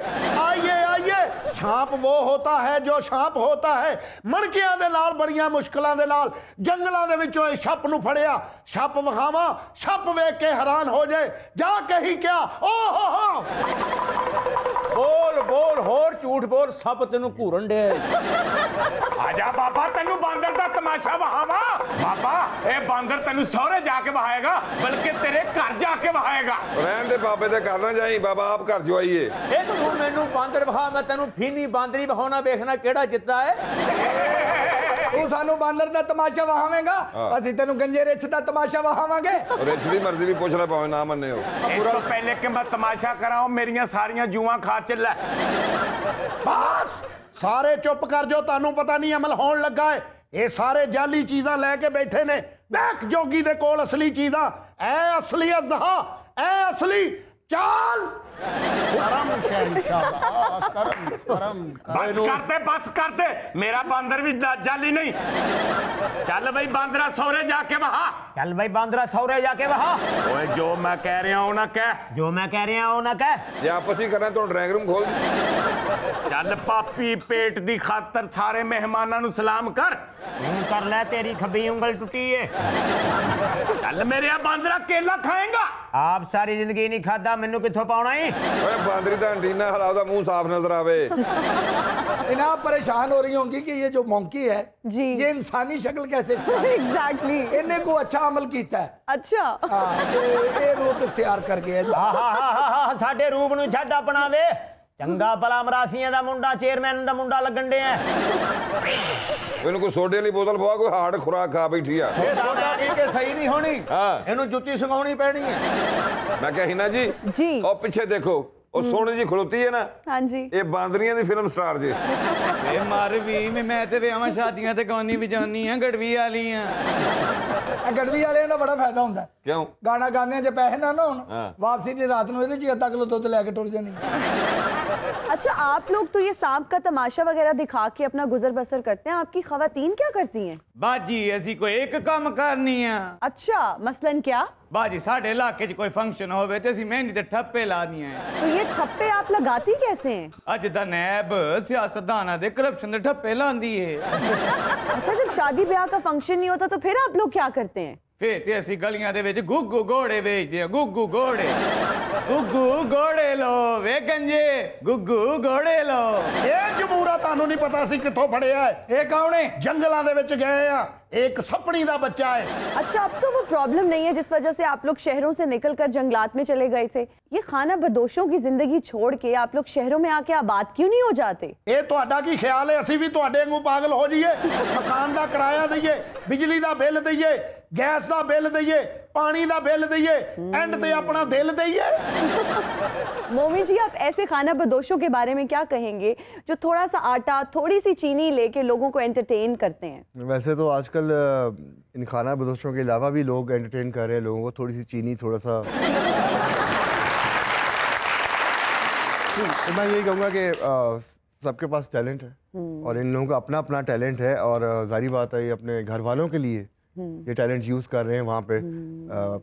ਆਈਏ ਆਈਏ ਛਾਪ ਉਹ ਹੋਤਾ ਹੈ ਜੋ ਛਾਪ ਹੋਤਾ ਹੈ। ਮਣਕਿਆਂ ਦੇ ਨਾਲ ਬੜੀਆਂ ਮੁਸ਼ਕਲਾਂ ਦੇ ਨਾਲ ਜੰਗਲਾਂ ਦੇ ਵਿੱਚੋਂ ਇਹ ਛੱਪ ਨੂੰ ਫੜਿਆ। ਛੱਪ ਵਿਖਾਵਾਂ ਛੱਪ ਵੇਖ ਕੇ ਹੈਰਾਨ ਹੋ ਜਾਏ ਜਾ ਕਹੀ ਕਿਆ ਓ ਹੋ बोल बोल होर झूठ बोल सब तेनू घूरन दे। आजा बाबा तेनू बांदर दा तमाशा वहावा। बाबा ए बांदर तेनू सौरे जाके वहाएगा बल्कि तेरे घर जाके वहाएगा। रहन दे बाबे दे घर ना जाई बाबा आप घर जो आइए। ए तू मेनू बांदर वहा मैं तेनू फीनी बांदरी वहाना देखना केड़ा जितना है। ਤੂੰ ਸਾਨੂੰ ਬਾਂਦਰ ਦਾ ਤਮਾਸ਼ਾ ਵਹਾਵੇਂਗਾ ਅਸੀਂ ਤੈਨੂੰ ਗੰਜੇ ਰਿੱਛ ਦਾ ਤਮਾਸ਼ਾ ਵਹਾਵਾਂਗੇ ਰਿੱਛ ਦੀ ਮਰਜ਼ੀ ਵੀ ਪੁੱਛ ਲੈ ਭਾਵੇਂ ਨਾ ਮੰਨੇ ਹੋ ਇਸ ਤੋਂ ਪਹਿਲੇ ਕਿ ਮੈਂ ਤਮਾਸ਼ਾ ਕਰਾਉਂ ਮੇਰੀਆਂ ਸਾਰੀਆਂ ਜੂਆਂ ਖਾ ਚੱਲਾ ਬਸ ਸਾਰੇ ਚੁੱਪ ਕਰ ਜਾਓ ਤੁਹਾਨੂੰ ਪਤਾ ਨਹੀਂ ਅਮਲ ਹੋਣ ਲੱਗਾ ਹੈ ਇਹ ਸਾਰੇ ਜਾਲੀ ਚੀਜ਼ਾਂ ਲੈ ਕੇ ਬੈਠੇ ਨੇ ਬੈਕ ਜੋਗੀ ਦੇ ਕੋਲ ਅਸਲੀ ਚੀਜ਼ਾਂ ਐ ਅਸਲੀ ਅਜ਼ਹਾ ਐ ਅਸਲੀ ਚਾਲ ਕਰਮ ਸ਼ਹਿਨशाह ਕਰਮ ਕਰਮ बस कर दे मेरा बांदर भी जाली नहीं चल भाई बांदरा सौरे जाके वहा चल भाई बांदरा सौरे जाके वहा ओए जो मैं कह रहा हूं ना कह जो मैं कह रहा हूं ना कह ਜੇ ਆਪਸ ਹੀ ਕਰਨਾ ਤਾਂ ਡਰਾਇੰਗ ਰੂਮ ਖੋਲ चल पापी पेट दी खातर सारे मेहमानां नु सलाम कर तू कर ले तेरी खब्बी उंगल टूटी है चल मेरे बांदरा केला खाएगा आप सारी जिंदगी नहीं खाता मैनू कित्थों पाउणा ही ਓਏ ਬਾਂਦਰੀ ਦਾ ਐਂਟੀਨਾ ਹਲਾਓ ਦਾ ਮੂੰਹ ਸਾਫ਼ ਨਜ਼ਰ ਆਵੇ इन्हें परेशान हो रही होंगी कि ये जो मोंकी है जी ये इंसानी शक्ल कैसे एग्जैक्टली इन्हें को अच्छा अमल कीता है अच्छा ये रूप इख्तियार कर गया साडे रूप नूं छड्ड अपना वे चंगा भला मरासियां दा मुंडा चेयरमैन दा मुंडा लगन डे ਇਹਨੂੰ ਕੋਈ ਸੋਡੇ ਵਾਲੀ ਬੋਤਲ ਪਵਾ ਕੋਈ ਹਾਰਡ ਖੁਰਾਕ ਖਾ ਬੈਠੀ ਆ ਇਹ ਸੋਡਾ ਪੀ ਕੇ ਸਹੀ ਨਹੀਂ ਹੋਣੀ ਇਹਨੂੰ ਜੁੱਤੀ ਸੰਗਾਉਣੀ ਪੈਣੀ ਹੈ ਮੈਂ ਕਿਹਾ ਹੀਨਾ ਜੀ जी ਉਹ ਪਿੱਛੇ ਦੇਖੋ ਉਹ ਸੋਹਣੀ ਜੀ ਖਲੋਤੀ ਹੈ ਨਾ हाँ जी ਇਹ ਬਾਂਦਰੀਆਂ ਦੀ ਫਿਲਮ ਸਟਾਰ ਜੀ ਇਹ ਮਰ ਵੀ ਮੈਂ ਤੇ ਵਿਆਹਾਂ ਸ਼ਾਦੀਆਂ ਤੇ ਗਾਉਣੀ ਵਜਾਉਣੀ ਆ ਗੜਵੀ ਵਾਲੀਆਂ गड़वी वाले का बड़ा फायदा होता है क्यों गाना गाने च पैसे ना होन वापसी की रात को ये अद्धा किलो दुध लैके टुर जानी अच्छा आप लोग तो ये सांप का तमाशा वगैरह दिखा के अपना गुजर बसर करते हैं आपकी खवातीन क्या करती हैं ਬਾਜੀ ਅਸੀਂ ਕੋਈ ਇੱਕ ਕੰਮ ਕਰਨੀ ਆ अच्छा मसलन क्या ਬਾਜੀ ਸਾਡੇ ਇਲਾਕੇ 'ਚ ਕੋਈ ਫੰਕਸ਼ਨ ਹੋਵੇ ਤੇ ਅਸੀਂ ਮਹਿੰਦੀ ਦੇ ਠੱਪੇ ਲਾਦੀਆਂ ਆ तो ये ठप्पे आप लगाती कैसे हैं ਅੱਜ ਦਾ ਨੈਬ ਸਿਆਸਤਦਾਨਾਂ ਦੇ ਕਰਪਸ਼ਨ ਦੇ ਠੱਪੇ ਲਾਂਦੀ ਏ अच्छा जब शादी ब्याह का फंक्शन नहीं होता तो फिर आप लोग क्या करते हैं ਫੇਰ ਤੇ ਅਸੀਂ ਗਲੀਆਂ ਦੇ ਵਿੱਚ ਗੁੱਗੂ ਘੋੜੇ ਵੇਚਦੇ ਆ ਗੁੱਗੂ ਘੋੜੇ ਲੋ ਵੇ ਗੰਜੇ ਗੁੱਗੂ ਘੋੜੇ ਲੋ ਇਹ ਜਮੂਰਾ ਤੁਹਾਨੂੰ ਨਹੀਂ ਪਤਾ ਸੀ ਕਿੱਥੋਂ ਫੜਿਆ ਹੈ ये कौन है ਜੰਗਲਾਂ ਦੇ ਵਿੱਚ ਗਏ ਆ ਇੱਕ ਸੱਪਣੀ ਦਾ ਬੱਚਾ ਹੈ अच्छा अब तो वो प्रॉब्लम नहीं है जिस वजह से आप लोग शहरों से निकलकर जंगलात में चले गए थे ये खाना बदोशों की जिंदगी छोड़ के आप लोग शहरों में आके आबाद क्यों नहीं हो जाते ਇਹ ਤੁਹਾਡਾ ਕੀ ਖਿਆਲ ਹੈ ਅਸੀਂ ਵੀ ਤੁਹਾਡੇ ਵਾਂਗੂ ਪਾਗਲ ਹੋ ਜਾਈਏ ਮਕਾਨ ਦਾ ਕਿਰਾਇਆ ਦਈਏ ਬਿਜਲੀ ਦਾ ਬਿੱਲ ਦਈਏ ਗੈਸ ਦਾ ਬਿੱਲ ਦਈਏ ਪਾਣੀ ਦਾ ਬਿੱਲ ਦਈਏ ਐਂਡ ਤੇ ਆਪਣਾ ਦਿਲ ਦਈਏ मोमी जी आप ऐसे खाना बदोशों के बारे में क्या कहेंगे जो थोड़ा सा आटा थोड़ी सी चीनी लेके लोगों को एंटरटेन करते हैं वैसे तो आजकल इन खाना बदोशों के अलावा भी लोग एंटरटेन कर रहे हैं लोगों को थोड़ी सी चीनी थोड़ा सा तो मैं यही कहूँगा कि सबके पास टैलेंट है और इन लोगों का अपना अपना टैलेंट है और जाहिर बात है ये अपने घर वालों के लिए ये टैलेंट यूज़ कर रहे हैं वहाँ पे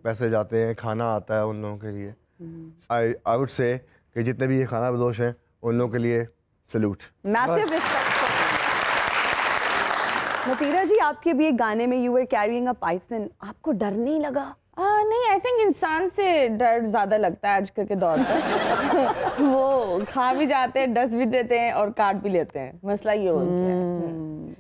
पैसे जाते हैं खाना आता है उन लोगों के लिए आई वुड से कि जितने भी ये खाना बदोश हैं उन लोगों के लिए सल्यूट मैसिव रिस्पेक्ट नतीरा जी आपके भी एक गाने में you were carrying a Python आपको डर नहीं लगा नहीं आई थिंक इंसान से डर ज्यादा लगता है आजकल के दौर पर वो खा भी जाते हैं डस भी देते हैं और काट भी लेते हैं मसला ये हो गया है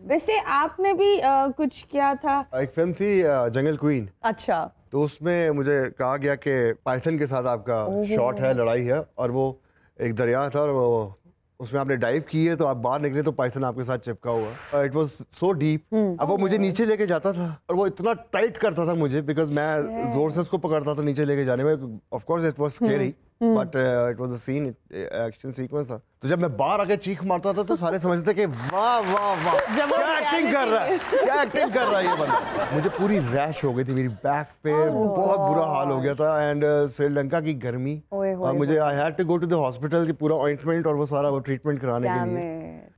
वैसे आपने भी कुछ किया था एक फिल्म थी जंगल क्वीन अच्छा तो उसमें मुझे कहा गया कि पाइथन के साथ आपका शॉट है लड़ाई है और वो एक दरिया था और वो उसमें आपने डाइव की है तो आप बाहर निकले तो पाइथन आपके साथ चिपका हुआ इट वाज सो डीप अब वो मुझे नीचे लेके जाता था और वो इतना टाइट करता था मुझे बिकॉज मैं जोर से उसको पकड़ता था नीचे लेके जाने में of course it was scary but it was a scene action sequence था तो जब मैं बाहर आके चीख मारता था तो सारे समझते कि वाह वाह वाह क्या एक्टिंग कर रहा है क्या एक्टिंग कर रहा है ये बंदा मुझे पूरी रैश हो गई थी मेरी बैक पे बहुत बुरा हाल हो गया था एंड श्रीलंका की गर्मी और मुझे I had to go to the hospital की पूरा ऑइंटमेंट और वो सारा वो ट्रीटमेंट कराने के लिए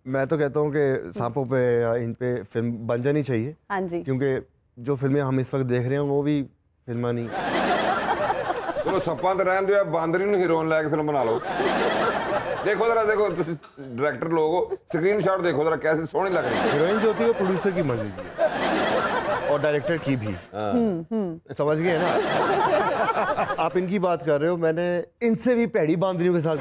मैं तो कहता हूँ कि सांपों पे इन पे फिल्म बन जानी चाहिए हाँ जी क्योंकि जो फिल्में हम इस वक्त देख रहे हैं वो भी फिल्मा नहीं चलो सप्पां ते रहन दियो बांदरी नु हीरोइन लेके फिल्म बना लो देखो जरा देखो डायरेक्टर लोग हो स्क्रीनशॉट देखो जरा कैसी सोहनी लग रही है हीरोइन जो होती है वो प्रोड्यूसर की मर्जी की है और डायरेक्टर की भी समझ गए ना आप इनकी बात कर रहे हो मैंने इनसे भी पैड़ी बांदरियों के साथ